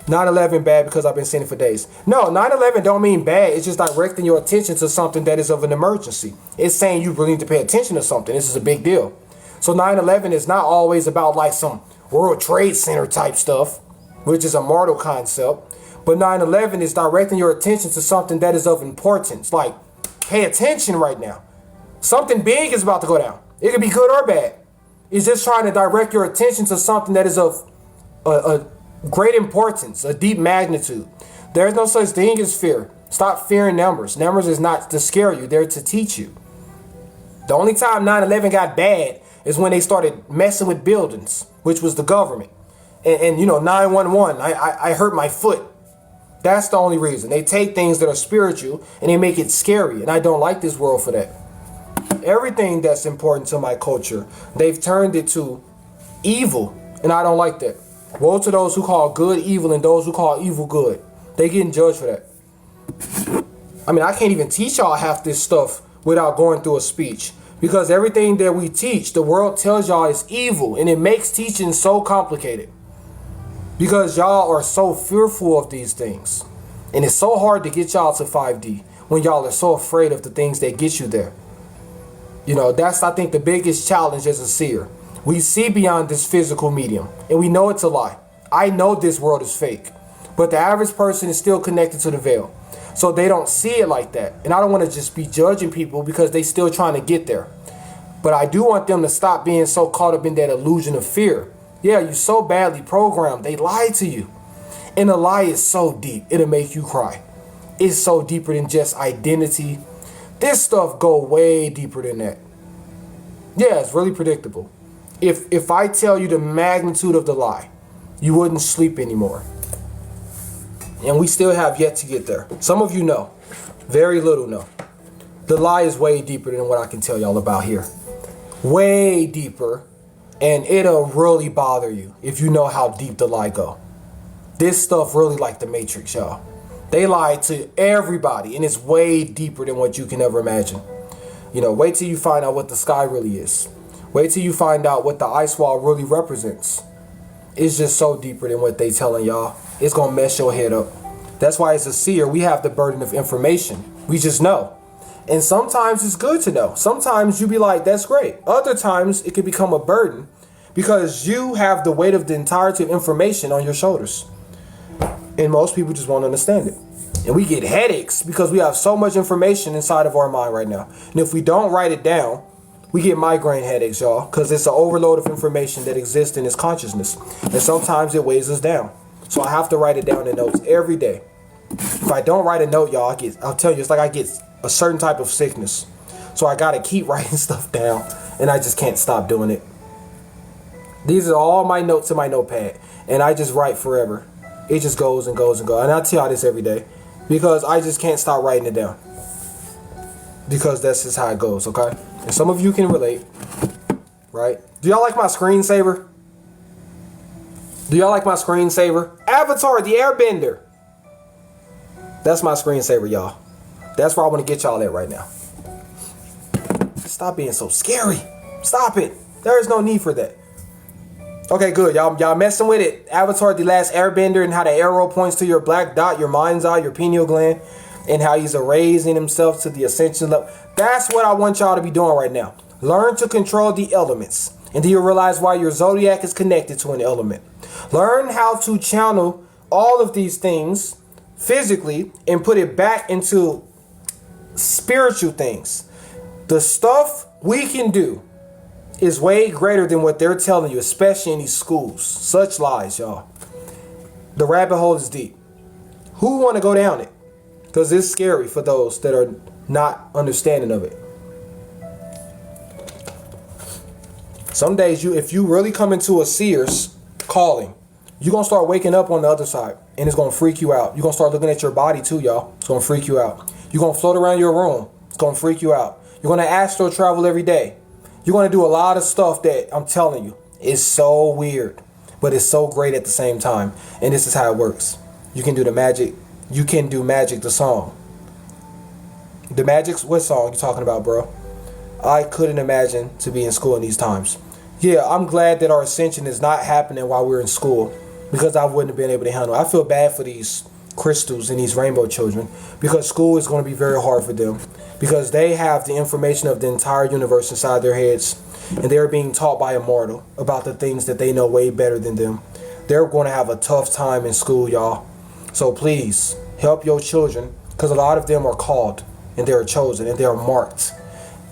9/11 bad because I've been saying it for days. No, 9/11 don't mean bad. It's just directing your attention to something that is of an emergency. It's saying you really need to pay attention to something. This is a big deal. So 9/11 is not always about like some World Trade Center type stuff, which is a mortal concept. But 9/11 is directing your attention to something that is of importance. Like, pay attention right now. Something big is about to go down. It could be good or bad. It's just trying to direct your attention to something that is of a great importance, a deep magnitude. There is no such thing as fear. Stop fearing numbers. Numbers is not to scare you. They're to teach you. The only time 9/11 got bad is when they started messing with buildings, which was the government. And 911, I hurt my foot. That's the only reason. They take things that are spiritual and they make it scary. And I don't like this world for that. Everything that's important to my culture, they've turned it to evil. And I don't like that. Woe to those who call good evil and those who call evil good. They getting judged for that. I mean, I can't even teach y'all half this stuff without going through a speech. Because everything that we teach, the world tells y'all is evil. And it makes teaching so complicated. Because y'all are so fearful of these things. And it's so hard to get y'all to 5D when y'all are so afraid of the things that get you there. That's, I think, the biggest challenge as a seer. We see beyond this physical medium, and we know it's a lie. I know this world is fake, but the average person is still connected to the veil. So they don't see it like that. And I don't want to just be judging people because they still trying to get there. But I do want them to stop being so caught up in that illusion of fear. Yeah, you're so badly programmed. They lied to you. And the lie is so deep, it'll make you cry. It's so deeper than just identity. This stuff go way deeper than that. Yeah, it's really predictable. If I tell you the magnitude of the lie, you wouldn't sleep anymore. And we still have yet to get there. Some of you know. Very little know. The lie is way deeper than what I can tell y'all about here. Way deeper. And it'll really bother you if you know how deep the lie go. This stuff really like the Matrix, y'all. They lie to everybody, and it's way deeper than what you can ever imagine. Wait till you find out what the sky really is. Wait till you find out what the ice wall really represents. It's just so deeper than what they telling y'all. It's going to mess your head up. That's why as a seer, we have the burden of information. We just know. And sometimes it's good to know. Sometimes you be like, that's great. Other times it can become a burden because you have the weight of the entirety of information on your shoulders. And most people just won't understand it. And we get headaches because we have so much information inside of our mind right now. And if we don't write it down, we get migraine headaches, y'all, because it's an overload of information that exists in this consciousness. And sometimes it weighs us down. So I have to write it down in notes every day. If I don't write a note, y'all, I'll tell you, it's like I get a certain type of sickness. So I got to keep writing stuff down, and I just can't stop doing it. These are all my notes in my notepad, and I just write forever. It just goes and goes and goes. And I tell y'all this every day because I just can't stop writing it down. Because that's just how it goes, okay? And some of you can relate, right? Do y'all like my screensaver? Do y'all like my screensaver? Avatar, the Airbender. That's my screensaver, y'all. That's where I want to get y'all at right now. Stop being so scary. Stop it. There is no need for that. Okay, good. Y'all messing with it. Avatar, the last Airbender, and how the arrow points to your black dot, your mind's eye, your pineal gland, and how he's raising himself to the ascension level. That's what I want y'all to be doing right now. Learn to control the elements. And do you realize why your zodiac is connected to an element? Learn how to channel all of these things physically and put it back into spiritual things. The stuff we can do is way greater than what they're telling you, especially in these schools. Such lies, y'all. The rabbit hole is deep. Who want to go down it? Because it's scary for those that are not understanding of it. Some days, if you really come into a seer's calling, you're going to start waking up on the other side, and it's going to freak you out. You're going to start looking at your body too, y'all. It's going to freak you out. You're going to float around your room. It's going to freak you out. You're going to astral travel every day. You're going to do a lot of stuff that I'm telling you is so weird, but it's so great at the same time. And this is how it works. You can do the magic. You can do Magic the song. The Magic's what song you talking about, bro? I couldn't imagine to be in school in these times. Yeah, I'm glad that our ascension is not happening while we're in school, because I wouldn't have been able to handle it. I feel bad for these crystals and these rainbow children, because school is going to be very hard for them, because they have the information of the entire universe inside their heads, and they're being taught by a mortal about the things that they know way better than them. They're going to have a tough time in school, y'all. So please help your children, because a lot of them are called and they are chosen and they are marked.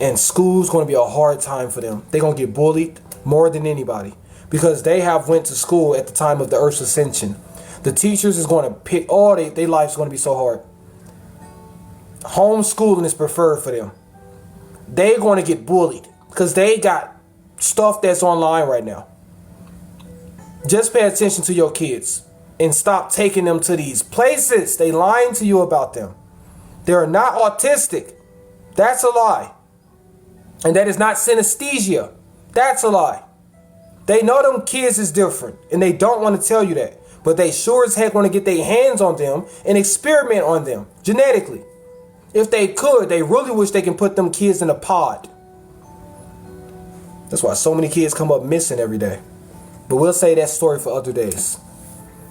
And school's going to be a hard time for them. They're going to get bullied more than anybody, because they have went to school at the time of the Earth's ascension. The teachers is going to pick, their life's going to be so hard. Homeschooling is preferred for them. They're going to get bullied because they got stuff that's online right now. Just pay attention to your kids and stop taking them to these places. They lying to you about them. They're not autistic. That's a lie. And that is not synesthesia. That's a lie. They know them kids is different, and they don't want to tell you that. But they sure as heck want to get their hands on them and experiment on them genetically. If they could, they really wish they can put them kids in a pod. That's why so many kids come up missing every day. But we'll say that story for other days.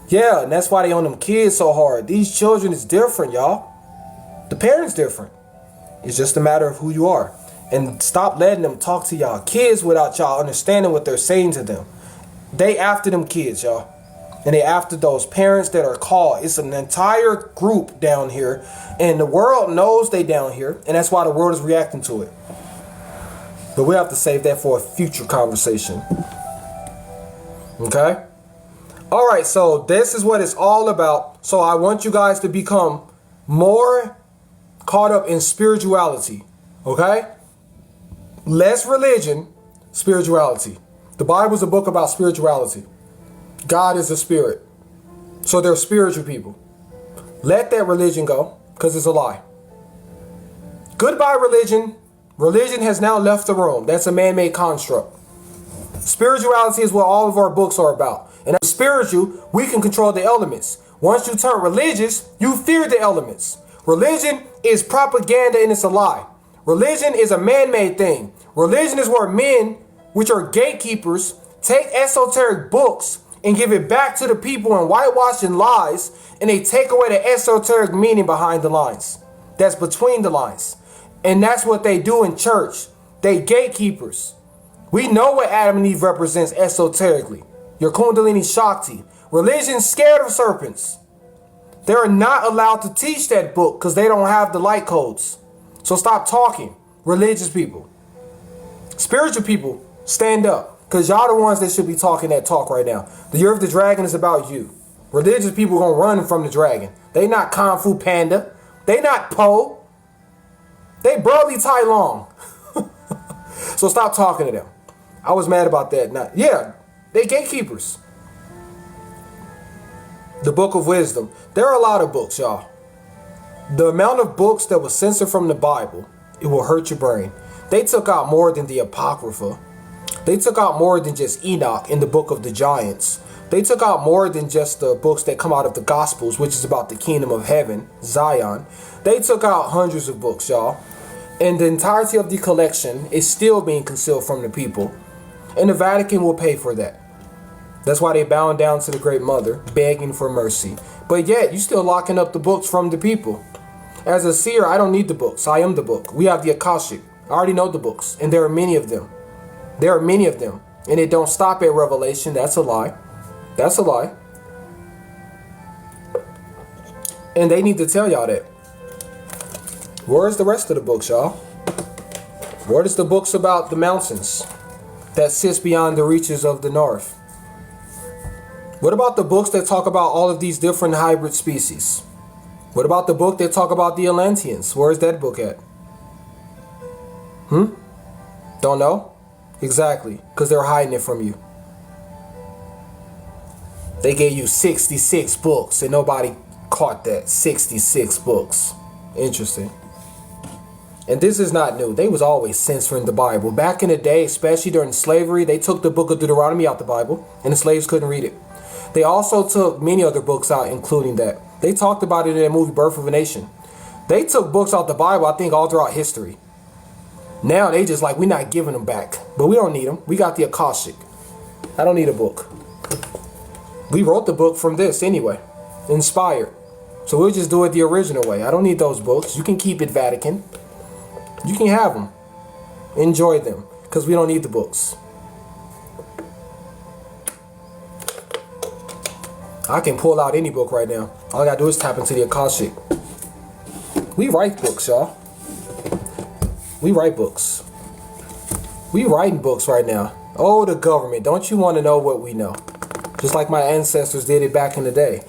Yeah, and that's why they on them kids so hard. These children is different, y'all. The parents different. It's just a matter of who you are. And stop letting them talk to y'all kids without y'all understanding what they're saying to them. They after them kids, y'all. And they after those parents that are called. It's an entire group down here. And the world knows they down here. And that's why the world is reacting to it. But we have to save that for a future conversation. Okay? Alright, so this is what it's all about. So I want you guys to become more caught up in spirituality. Okay? Less religion, spirituality. The Bible is a book about spirituality. God is a spirit. So they're spiritual people. Let that religion go, because it's a lie. Goodbye, religion. Religion has now left the room. That's a man-made construct. Spirituality is what all of our books are about. And as spiritual, we can control the elements. Once you turn religious, you fear the elements. Religion is propaganda and it's a lie. Religion is a man-made thing. Religion is where men, which are gatekeepers, take esoteric books and give it back to the people in whitewashing lies, and they take away the esoteric meaning behind the lines. That's between the lines. And that's what they do in church. They gatekeepers. We know what Adam and Eve represents esoterically. Your Kundalini Shakti. Religion's scared of serpents. They're not allowed to teach that book because they don't have the light codes. So stop talking, religious people. Spiritual people, stand up. Because y'all the ones that should be talking that talk right now. The Year of the Dragon is about you. Religious people gonna run from the dragon. They not Kung Fu Panda. They not Poe. They Broly Tai Long. So stop talking to them. I was mad about that. Yeah, they gatekeepers. The Book of Wisdom. There are a lot of books, y'all. The amount of books that was censored from the Bible, it will hurt your brain. They took out more than the Apocrypha. They took out more than just Enoch in the Book of the Giants. They took out more than just the books that come out of the Gospels, which is about the kingdom of heaven, Zion. They took out hundreds of books, y'all. And the entirety of the collection is still being concealed from the people. And the Vatican will pay for that. That's why they bowing down to the Great Mother, begging for mercy. But yet, you still locking up the books from the people. As a seer, I don't need the books. I am the book. We have the Akashic. I already know the books. And there are many of them. There are many of them. And it don't stop at Revelation. That's a lie. That's a lie. And they need to tell y'all that. Where's the rest of the books, y'all? Where is the books about the mountains that sits beyond the reaches of the north? What about the books that talk about all of these different hybrid species? What about the book that talk about the Atlanteans? Where's that book at? Don't know? Exactly, because they're hiding it from you. They gave you 66 books and nobody caught that. 66 books. Interesting. And this is not new. They was always censoring the Bible. Back in the day, especially during slavery, they took the book of Deuteronomy out the Bible and the slaves couldn't read it. They also took many other books out, including that. They talked about it in the movie Birth of a Nation. They took books out the Bible, I think, all throughout history. Now they just like, we're not giving them back. But we don't need them. We got the Akashic. I don't need a book. We wrote the book from this anyway. Inspired. So we'll just do it the original way. I don't need those books. You can keep it, Vatican. You can have them. Enjoy them. Because we don't need the books. I can pull out any book right now. All I gotta do is tap into the Akashic. We write books, y'all. We write books. We writing books right now. Oh, the government. Don't you want to know what we know? Just like my ancestors did it back in the day.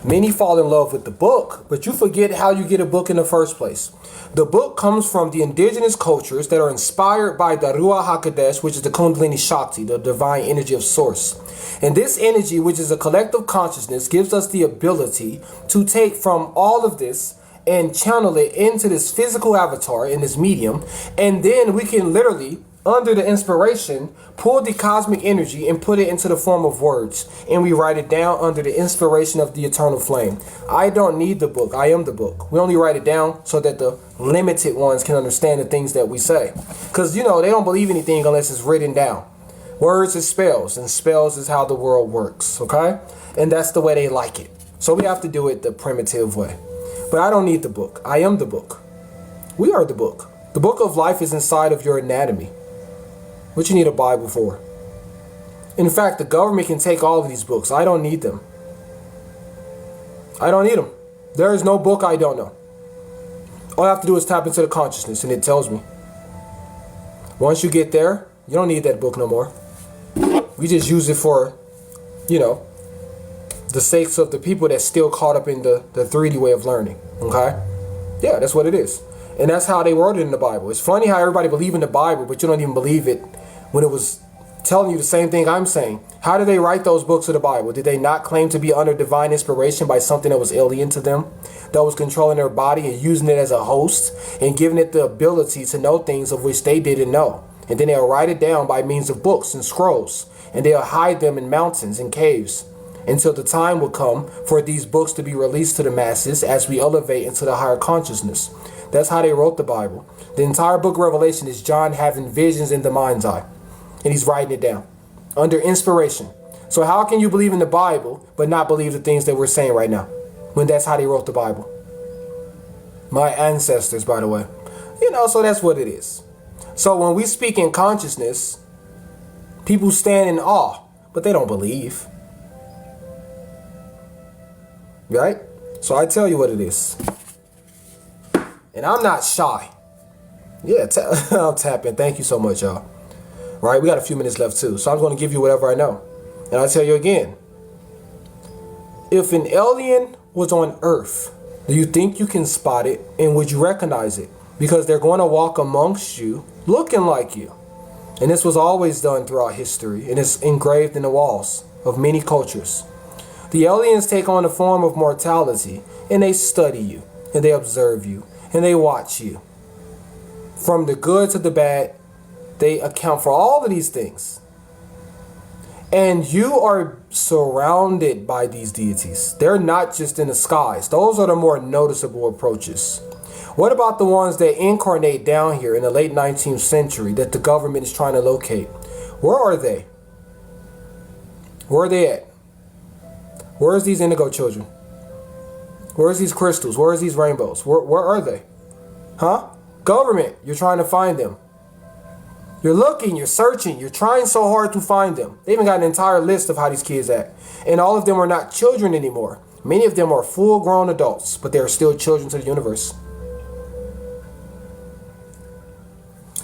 Many fall in love with the book, but you forget how you get a book in the first place. The book comes from the indigenous cultures that are inspired by the Ruach HaKodesh, which is the Kundalini Shakti, the divine energy of source. And this energy, which is a collective consciousness, gives us the ability to take from all of this and channel it into this physical avatar in this medium. And then we can literally, under the inspiration, pull the cosmic energy and put it into the form of words. And we write it down under the inspiration of the eternal flame. I don't need the book. I am the book. We only write it down so that the limited ones can understand the things that we say. Because, you know, they don't believe anything unless it's written down. Words is spells, and spells is how the world works, okay? And that's the way they like it. So we have to do it the primitive way. But I don't need the book. I am the book. We are the book. The book of life is inside of your anatomy. What you need a Bible for? In fact, the government can take all of these books. I don't need them. I don't need them. There is no book I don't know. All I have to do is tap into the consciousness and it tells me. Once you get there, you don't need that book no more. We just use it for, you know, the sakes of the people that's still caught up in the 3D way of learning. Okay? Yeah, that's what it is. And that's how they wrote it in the Bible. It's funny how everybody believe in the Bible, but you don't even believe it when it was telling you the same thing I'm saying. How did they write those books of the Bible? Did they not claim to be under divine inspiration by something that was alien to them, that was controlling their body and using it as a host and giving it the ability to know things of which they didn't know? And then they'll write it down by means of books and scrolls, and they'll hide them in mountains and caves until the time will come for these books to be released to the masses as we elevate into the higher consciousness. That's how they wrote the Bible. The entire book of Revelation is John having visions in the mind's eye. And he's writing it down under inspiration. So how can you believe in the Bible but not believe the things that we're saying right now when that's how they wrote the Bible? My ancestors, by the way. You know, so that's what it is. So when we speak in consciousness, people stand in awe, but they don't believe. Right? So I tell you what it is. And I'm not shy. Yeah, I'll tap in. Thank you so much, y'all. Right, we got a few minutes left too, so I'm going to give you whatever I know. And I'll tell you again, if an alien was on Earth, do you think you can spot it, and would you recognize it? Because they're going to walk amongst you looking like you. And this was always done throughout history, and it's engraved in the walls of many cultures. The aliens take on the form of mortality, and they study you, and they observe you, and they watch you. From the good to the bad, they account for all of these things. And you are surrounded by these deities. They're not just in the skies. Those are the more noticeable approaches. What about the ones that incarnate down here in the late 19th century that the government is trying to locate? Where are they? Where are they at? Where's these indigo children? Where's these crystals? Where's these rainbows? Where are they? Huh? Government, you're trying to find them. You're looking, you're searching, you're trying so hard to find them. They even got an entire list of how these kids act. And all of them are not children anymore. Many of them are full-grown adults, but they are still children to the universe.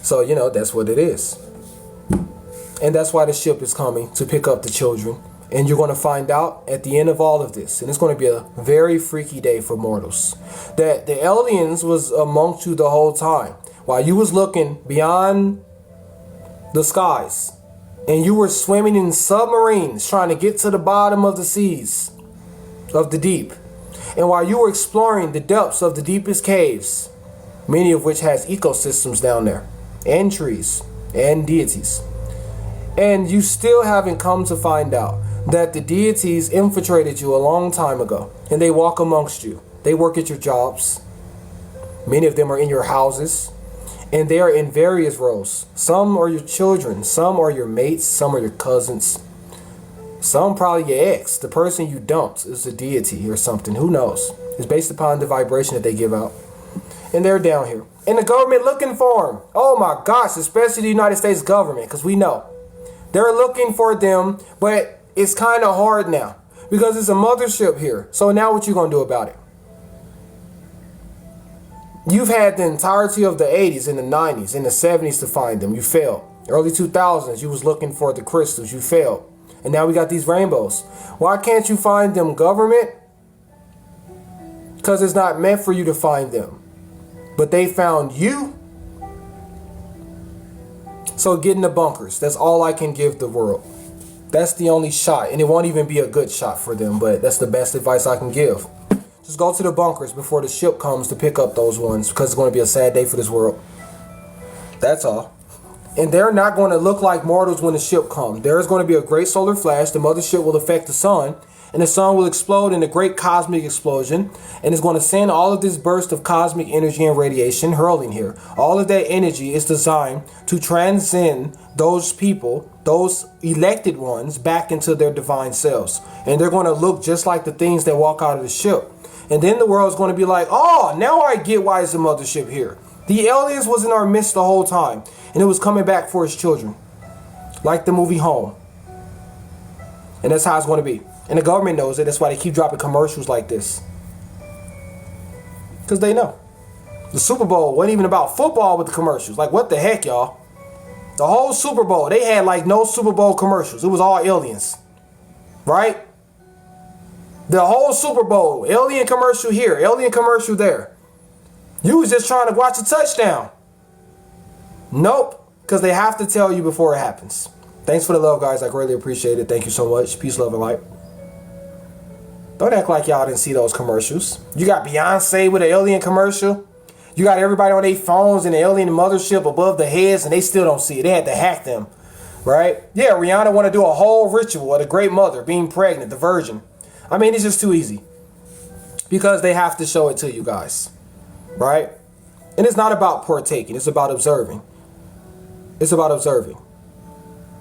So, you know, that's what it is. And that's why the ship is coming to pick up the children. And you're going to find out at the end of all of this, and it's going to be a very freaky day for mortals, that the aliens was amongst you the whole time. While you was looking beyond the skies, and you were swimming in submarines trying to get to the bottom of the seas, of the deep. And while you were exploring the depths of the deepest caves, many of which has ecosystems down there, and trees, and deities. And you still haven't come to find out that the deities infiltrated you a long time ago, and they walk amongst you. They work at your jobs. Many of them are in your houses, and they are in various roles. Some are your children, some are your mates, some are your cousins, some probably your ex. The person you dumped is a deity or something. Who knows? It's based upon the vibration that they give out. And they're down here. And the government looking for them. Oh my gosh, especially the United States government, because we know. They're looking for them, but it's kind of hard now because it's a mothership here. So now what you going to do about it? You've had the entirety of the 80s and the 90s and the 70s to find them. You failed. Early 2000s, you was looking for the crystals. You failed. And now we got these rainbows. Why can't you find them, government? Because it's not meant for you to find them. But they found you. So get in the bunkers. That's all I can give the world. That's the only shot. And it won't even be a good shot for them, but that's the best advice I can give. Just go to the bunkers before the ship comes to pick up those ones, because it's going to be a sad day for this world. That's all. And they're not going to look like mortals when the ship comes. There's going to be a great solar flash. The mothership will affect the sun, and the sun will explode in a great cosmic explosion, and it's going to send all of this burst of cosmic energy and radiation hurling here. All of that energy is designed to transcend those people, those elected ones, back into their divine selves. And they're going to look just like the things that walk out of the ship. And then the world's going to be like, oh, now I get why it's a mothership here. The aliens was in our midst the whole time, and it was coming back for its children. Like the movie Home. And that's how it's going to be. And the government knows it. That's why they keep dropping commercials like this. Because they know. The Super Bowl wasn't even about football with the commercials. Like, what the heck, y'all? The whole Super Bowl, they had like no Super Bowl commercials. It was all aliens. Right? The whole Super Bowl, alien commercial here, alien commercial there. You was just trying to watch a touchdown. Nope. Because they have to tell you before it happens. Thanks for the love, guys. I greatly appreciate it. Thank you so much. Peace, love, and light. Don't act like y'all didn't see those commercials. You got Beyonce with an alien commercial. You got everybody on their phones in the alien mothership above the heads, and they still don't see it. They had to hack them, right? Yeah, Rihanna want to do a whole ritual of the great mother being pregnant, the virgin. I mean, it's just too easy. Because they have to show it to you guys, right? And it's not about partaking. It's about observing. It's about observing.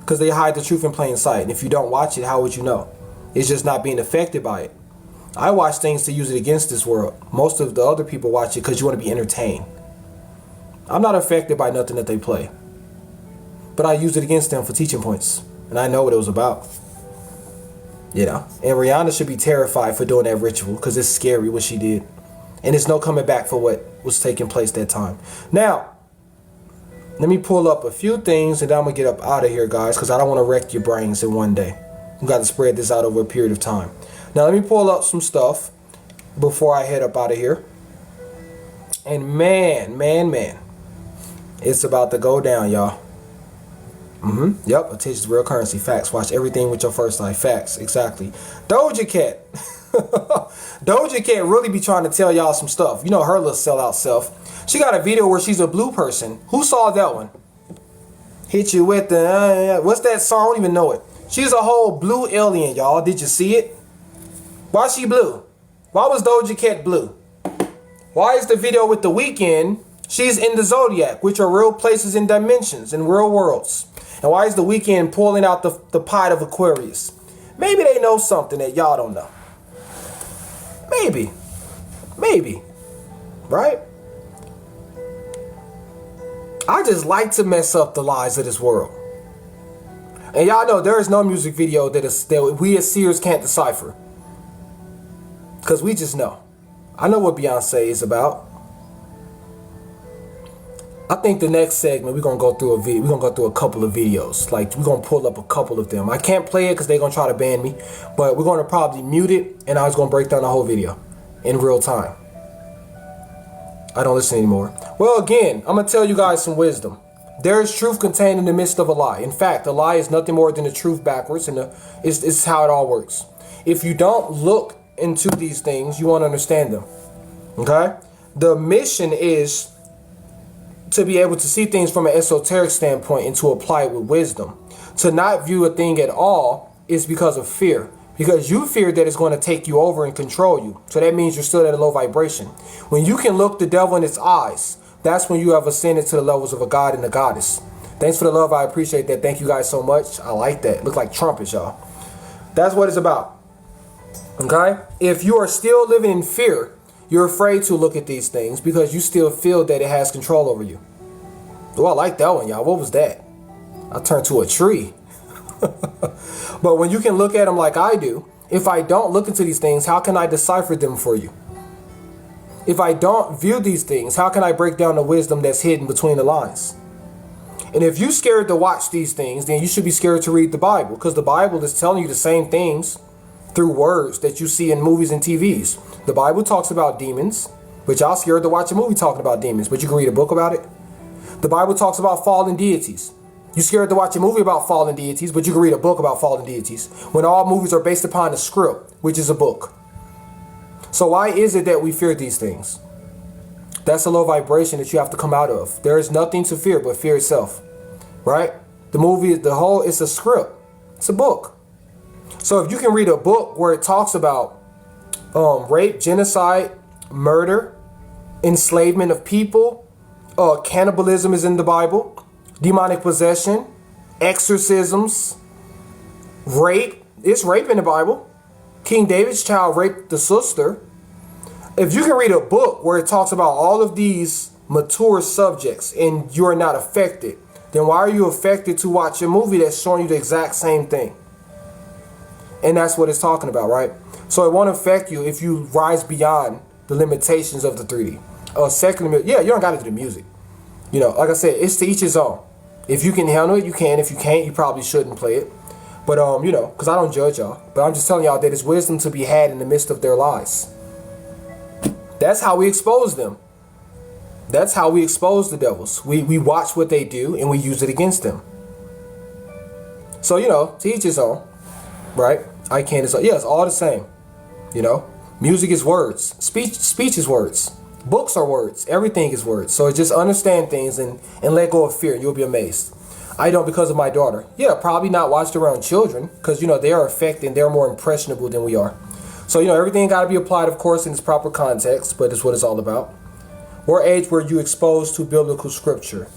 Because they hide the truth in plain sight. And if you don't watch it, how would you know? It's just not being affected by it. I watch things to use it against this world. Most of the other people watch it because you want to be entertained. I'm not affected by nothing that they play. But I use it against them for teaching points. And I know what it was about. You know? And Rihanna should be terrified for doing that ritual because it's scary what she did. And there's no coming back for what was taking place that time. Now, Let me pull up a few things and then I'm going to get up out of here, guys, because I don't want to wreck your brains in one day. We got to spread this out over a period of time. Now, let me pull up some stuff before I head up out of here. And man, it's about to go down, y'all. Yep, attention's real currency. Facts. Watch everything with your first eye. Facts. Exactly. Doja Cat. Doja Cat really be trying to tell y'all some stuff. You know her little sellout self. She got a video where she's a blue person. Who saw that one? Hit you with the... what's that song? I don't even know it. She's a whole blue alien, y'all. Did you see it? Why she blue? Why was Doja Cat blue? Why is the video with The Weeknd? She's in the Zodiac, which are real places and dimensions and real worlds. And why is The Weeknd pulling out the pot of Aquarius? Maybe they know something that y'all don't know. Maybe. Right? I just like to mess up the lies of this world. And y'all know there is no music video that we as seers can't decipher. Because we just know. I know what Beyonce is about. I think the next segment we're gonna go through a video. We're gonna go through a couple of videos. Like we're gonna pull up a couple of them. I can't play it because they're gonna try to ban me. But we're gonna probably mute it and I was gonna break down the whole video in real time. I don't listen anymore. Well, again, I'm gonna tell you guys some wisdom. There is truth contained in the midst of a lie. In fact, a lie is nothing more than the truth backwards, and it's how it all works. If you don't look into these things, you won't understand them. Okay? The mission is to be able to see things from an esoteric standpoint and to apply it with wisdom. To not view a thing at all is because of fear. Because you fear that it's going to take you over and control you. So that means you're still at a low vibration. When you can look the devil in its eyes, that's when you have ascended to the levels of a god and a goddess. Thanks for the love. I appreciate that. Thank you guys so much. I like that. Look like trumpets, y'all. That's what it's about. Okay? If you are still living in fear, you're afraid to look at these things because you still feel that it has control over you. Oh, I like that one, y'all. What was that? I turned to a tree. But when you can look at them like I do, if I don't look into these things, how can I decipher them for you? If I don't view these things, how can I break down the wisdom that's hidden between the lines? And if you're scared to watch these things, then you should be scared to read the Bible, because the Bible is telling you the same things through words that you see in movies and TVs. The Bible talks about demons, but y'all scared to watch a movie talking about demons, but you can read a book about it. The Bible talks about fallen deities. You scared to watch a movie about fallen deities, but you can read a book about fallen deities, when all movies are based upon a script, which is a book. So why is it that we fear these things? That's a low vibration that you have to come out of. There is nothing to fear but fear itself, right? The movie, it's a script. It's a book. So if you can read a book where it talks about rape, genocide, murder, enslavement of people, cannibalism is in the Bible, demonic possession, exorcisms, rape. It's rape in the Bible. King David's child raped the sister. If you can read a book where it talks about all of these mature subjects and you're not affected, then why are you affected to watch a movie that's showing you the exact same thing? And that's what it's talking about, right? So it won't affect you if you rise beyond the limitations of the 3D. Secondly, yeah, you don't got to do the music. You know, like I said, it's to each his own. If you can handle it, you can. If you can't, you probably shouldn't play it. But, you know, because I don't judge y'all. But I'm just telling y'all that it's wisdom to be had in the midst of their lies. That's how we expose them. That's how we expose the devils. We watch what they do and we use it against them. So, you know, to each his own. Right? I can't. Yeah, it's all the same. You know, music is words. Speech is words. Books are words. Everything is words. So just understand things and let go of fear and you'll be amazed. I don't because of my daughter. Yeah, probably not watched around children because, you know, they are affected and they're more impressionable than we are. So, you know, everything got to be applied, of course, in its proper context, but it's what it's all about. What age were you exposed to biblical scripture?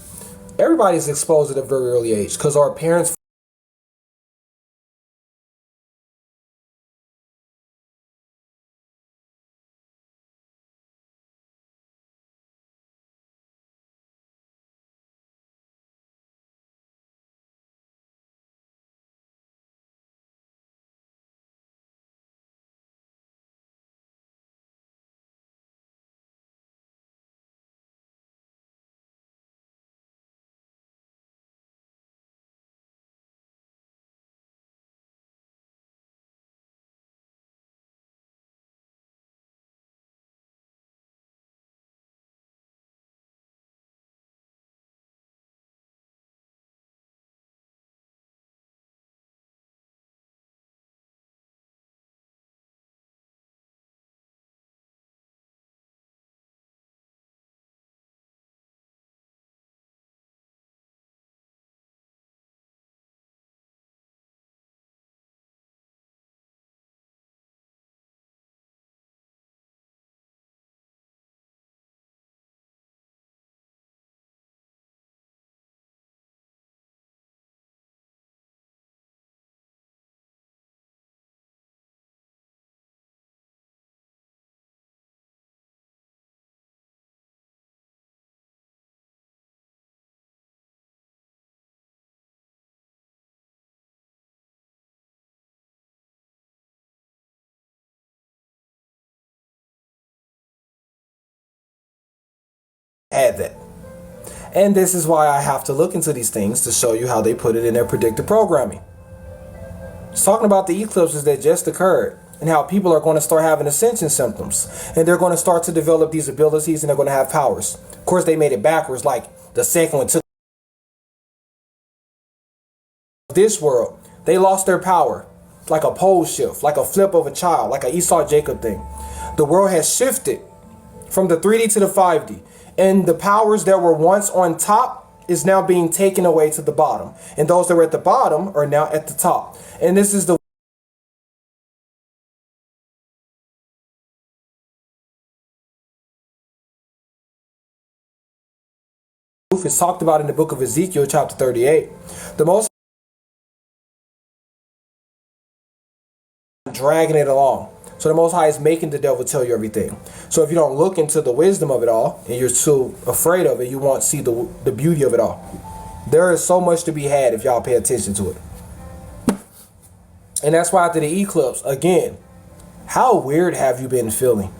Everybody's exposed at a very early age because our parents had that. And this is why I have to look into these things to show you how they put it in their predictive programming. It's talking about the eclipses that just occurred and how people are going to start having ascension symptoms. And they're going to start to develop these abilities and they're going to have powers. Of course, they made it backwards, like the second one took this world. They lost their power, like a pole shift, like a flip of a child, like an Esau Jacob thing. The world has shifted from the 3D to the 5D. And the powers that were once on top is now being taken away to the bottom. And those that were at the bottom are now at the top. And this is the it's talked about in the book of Ezekiel chapter 38. The most dragging it along. So the Most High is making the devil tell you everything. So if you don't look into the wisdom of it all and you're too afraid of it, you won't see the beauty of it all. There is so much to be had if y'all pay attention to it. And that's why after the eclipse, again, how weird have you been feeling?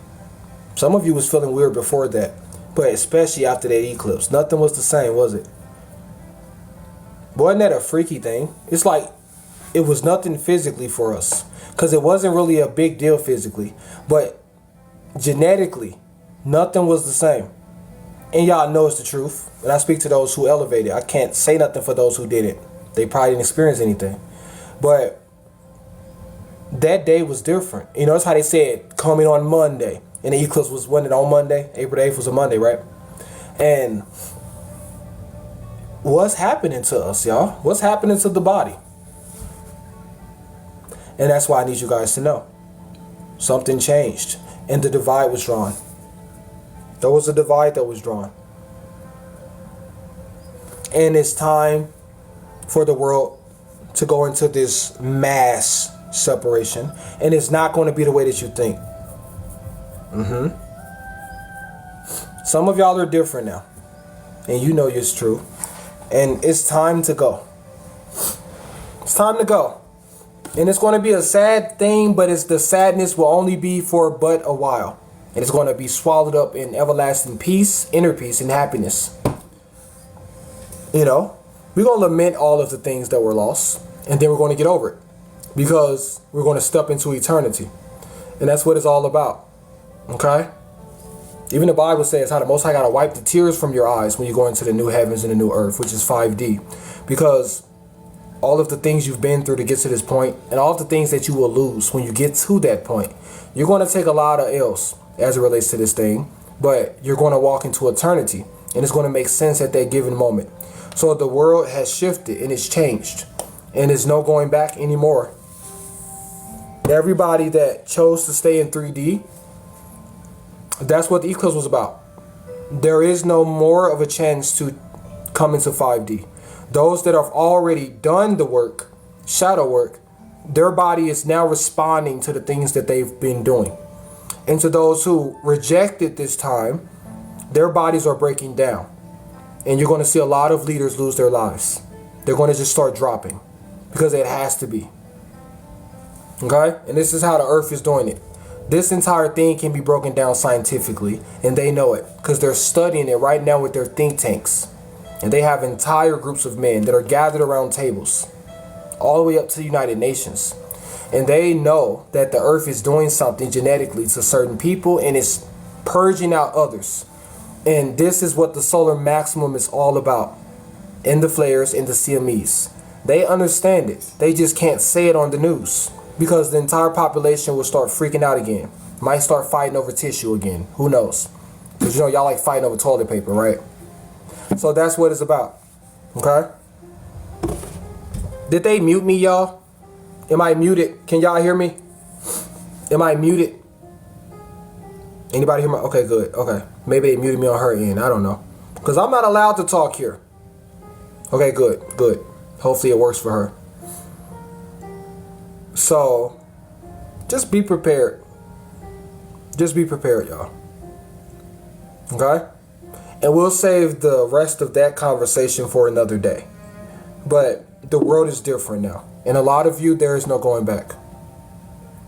Some of you was feeling weird before that, but especially after that eclipse. Nothing was the same, was it? Wasn't that a freaky thing? It's like it was nothing physically for us. Because it wasn't really a big deal physically. But genetically, nothing was the same. And y'all know it's the truth. And I speak to those who elevated. I can't say nothing for those who didn't. They probably didn't experience anything. But that day was different. You know, that's how they said coming on Monday. And the eclipse was when it on Monday. April 8th was a Monday, right? And what's happening to us, y'all? What's happening to the body? And that's why I need you guys to know. Something changed. And the divide was drawn. There was a divide that was drawn. And it's time for the world to go into this mass separation. And it's not going to be the way that you think. Some of y'all are different now. And you know it's true. And it's time to go. It's time to go. And it's going to be a sad thing, but the sadness will only be for but a while. And it's going to be swallowed up in everlasting peace, inner peace, and happiness. You know, we're going to lament all of the things that were lost, and then we're going to get over it. Because we're going to step into eternity. And that's what it's all about. Okay? Even the Bible says how the Most High got to wipe the tears from your eyes when you go into the new heavens and the new earth, which is 5D. Because all of the things you've been through to get to this point, and all of the things that you will lose when you get to that point, you're going to take a lot of L's as it relates to this thing, but you're going to walk into eternity, and it's going to make sense at that given moment. So the world has shifted, and it's changed, and there's no going back anymore. Everybody that chose to stay in 3D, that's what the eclipse was about. There is no more of a chance to come into 5D. Those that have already done the work, shadow work, their body is now responding to the things that they've been doing. And to those who rejected this time, their bodies are breaking down. And you're going to see a lot of leaders lose their lives. They're going to just start dropping because it has to be. Okay? And this is how the earth is doing it. This entire thing can be broken down scientifically, and they know it because they're studying it right now with their think tanks. And they have entire groups of men that are gathered around tables, all the way up to the United Nations. And they know that the earth is doing something genetically to certain people, and it's purging out others. And this is what the solar maximum is all about. In the flares, in the CMEs. They understand it. They just can't say it on the news. Because the entire population will start freaking out again. Might start fighting over tissue again. Who knows? Because you know y'all like fighting over toilet paper, right? So that's what it's about. Okay? Did they mute me, y'all? Am I muted? Can y'all hear me? Am I muted? Anybody hear me? Okay, good. Okay. Maybe they muted me on her end. I don't know. Because I'm not allowed to talk here. Okay, good. Good. Hopefully it works for her. So, just be prepared. Just be prepared, y'all. Okay? And we'll save the rest of that conversation for another day. But the world is different now. And a lot of you, there is no going back.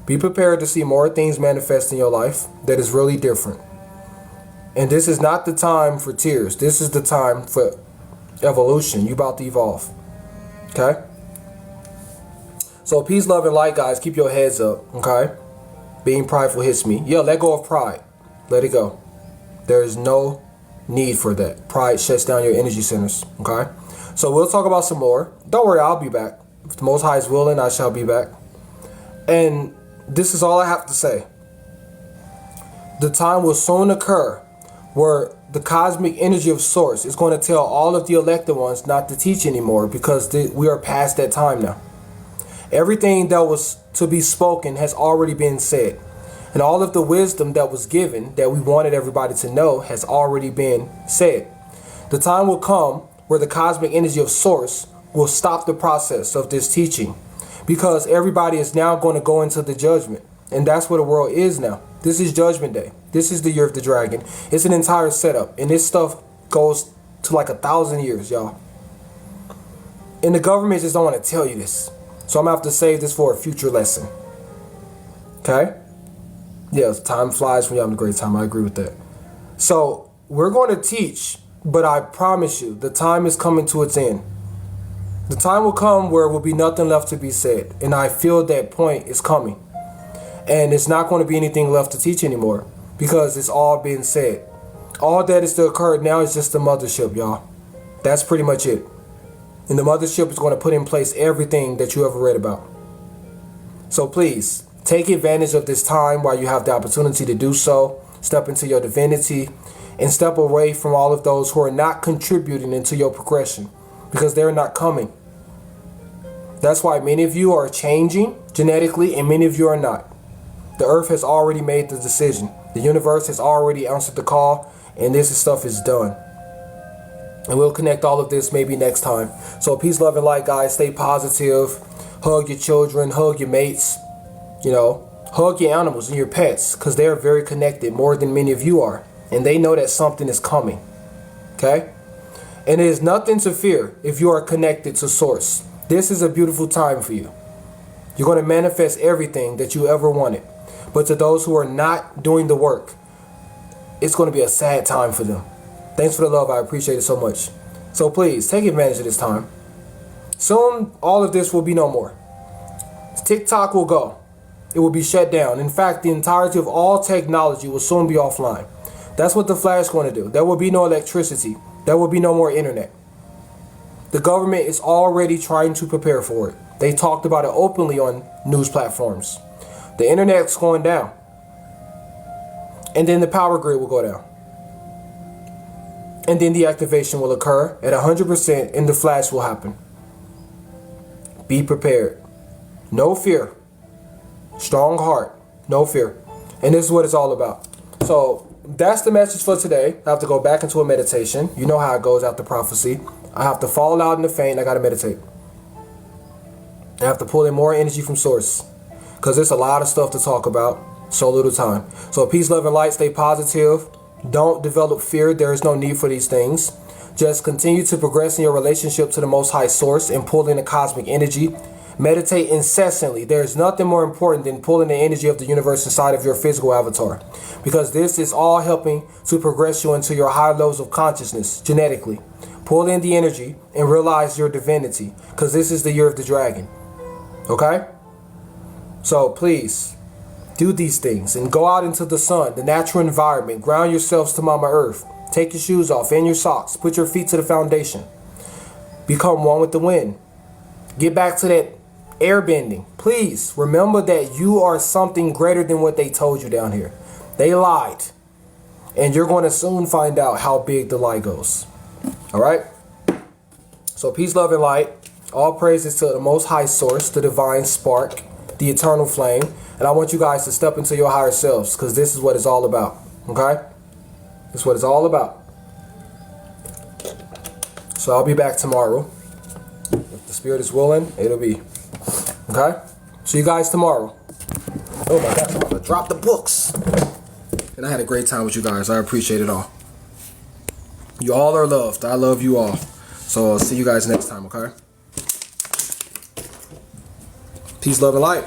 Be prepared to see more things manifest in your life that is really different. And this is not the time for tears. This is the time for evolution. You about to evolve. Okay? So peace, love, and light, guys. Keep your heads up. Okay? Being prideful hits me. Yeah, let go of pride. Let it go. There is no need for that. Pride shuts down your energy centers. Okay? So we'll talk about some more. Don't worry, I'll be back. If the Most High is willing, I shall be back. And this is all I have to say. The time will soon occur where the cosmic energy of Source is going to tell all of the elected ones not to teach anymore, because we are past that time now. Everything that was to be spoken has already been said. And all of the wisdom that was given that we wanted everybody to know has already been said. The time will come where the cosmic energy of Source will stop the process of this teaching, because everybody is now going to go into the judgment. And that's where the world is now. This is Judgment Day. This is the year of the dragon. It's an entire setup. And this stuff goes to like 1,000 years, y'all. And the government just don't want to tell you this. So I'm going to have to save this for a future lesson. Okay? Yeah, time flies when you're having a great time. I agree with that. So we're going to teach, but I promise you, the time is coming to its end. The time will come where there will be nothing left to be said. And I feel that point is coming. And it's not going to be anything left to teach anymore, because it's all been said. All that is to occur now is just the mothership, y'all. That's pretty much it. And the mothership is going to put in place everything that you ever read about. So please, take advantage of this time while you have the opportunity to do so. Step into your divinity and step away from all of those who are not contributing into your progression, because they're not coming. That's why many of you are changing genetically and many of you are not. The earth has already made the decision. The universe has already answered the call, and this stuff is done. And we'll connect all of this maybe next time. So peace, love, and light, guys. Stay positive. Hug your children. Hug your mates. You know, hug your animals and your pets, because they're very connected, more than many of you are. And they know that something is coming. Okay? And it is nothing to fear if you are connected to Source. This is a beautiful time for you. You're going to manifest everything that you ever wanted. But to those who are not doing the work, it's going to be a sad time for them. Thanks for the love. I appreciate it so much. So please, take advantage of this time. Soon, all of this will be no more. TikTok will go. It will be shut down. In fact, the entirety of all technology will soon be offline. That's what the Flash is going to do. There will be no electricity. There will be no more internet. The government is already trying to prepare for it. They talked about it openly on news platforms. The internet's going down. And then the power grid will go down. And then the activation will occur at 100% and the flash will happen. Be prepared. No fear. Strong heart. No fear. And this is what it's all about. So that's the message for today. I have to go back into a meditation. You know how it goes after prophecy. I have to fall out in the faint. I got to meditate. I have to pull in more energy from Source, because there's a lot of stuff to talk about. So little time. So peace, love, and light. Stay positive. Don't develop fear. There is no need for these things. Just continue to progress in your relationship to the Most High Source and pull in the cosmic energy. Meditate incessantly. There is nothing more important than pulling the energy of the universe inside of your physical avatar, because this is all helping to progress you into your high levels of consciousness genetically. Pull in the energy and realize your divinity, because this is the year of the dragon. Okay? So please do these things and go out into the sun, the natural environment. Ground yourselves to Mama Earth. Take your shoes off and your socks. Put your feet to the foundation. Become one with the wind. Get back to that air bending. Please remember that you are something greater than what they told you down here. They lied. And you're going to soon find out how big the lie goes. All right? So peace, love, and light. All praises to the Most High Source, the divine spark, the eternal flame. And I want you guys to step into your higher selves, because this is what it's all about. Okay? This is what it's all about. So I'll be back tomorrow. If the spirit is willing, it'll be. Okay? See you guys tomorrow. Oh my gosh, I'm going to drop the books. And I had a great time with you guys. I appreciate it all. You all are loved. I love you all. So I'll see you guys next time, okay? Peace, love, and light.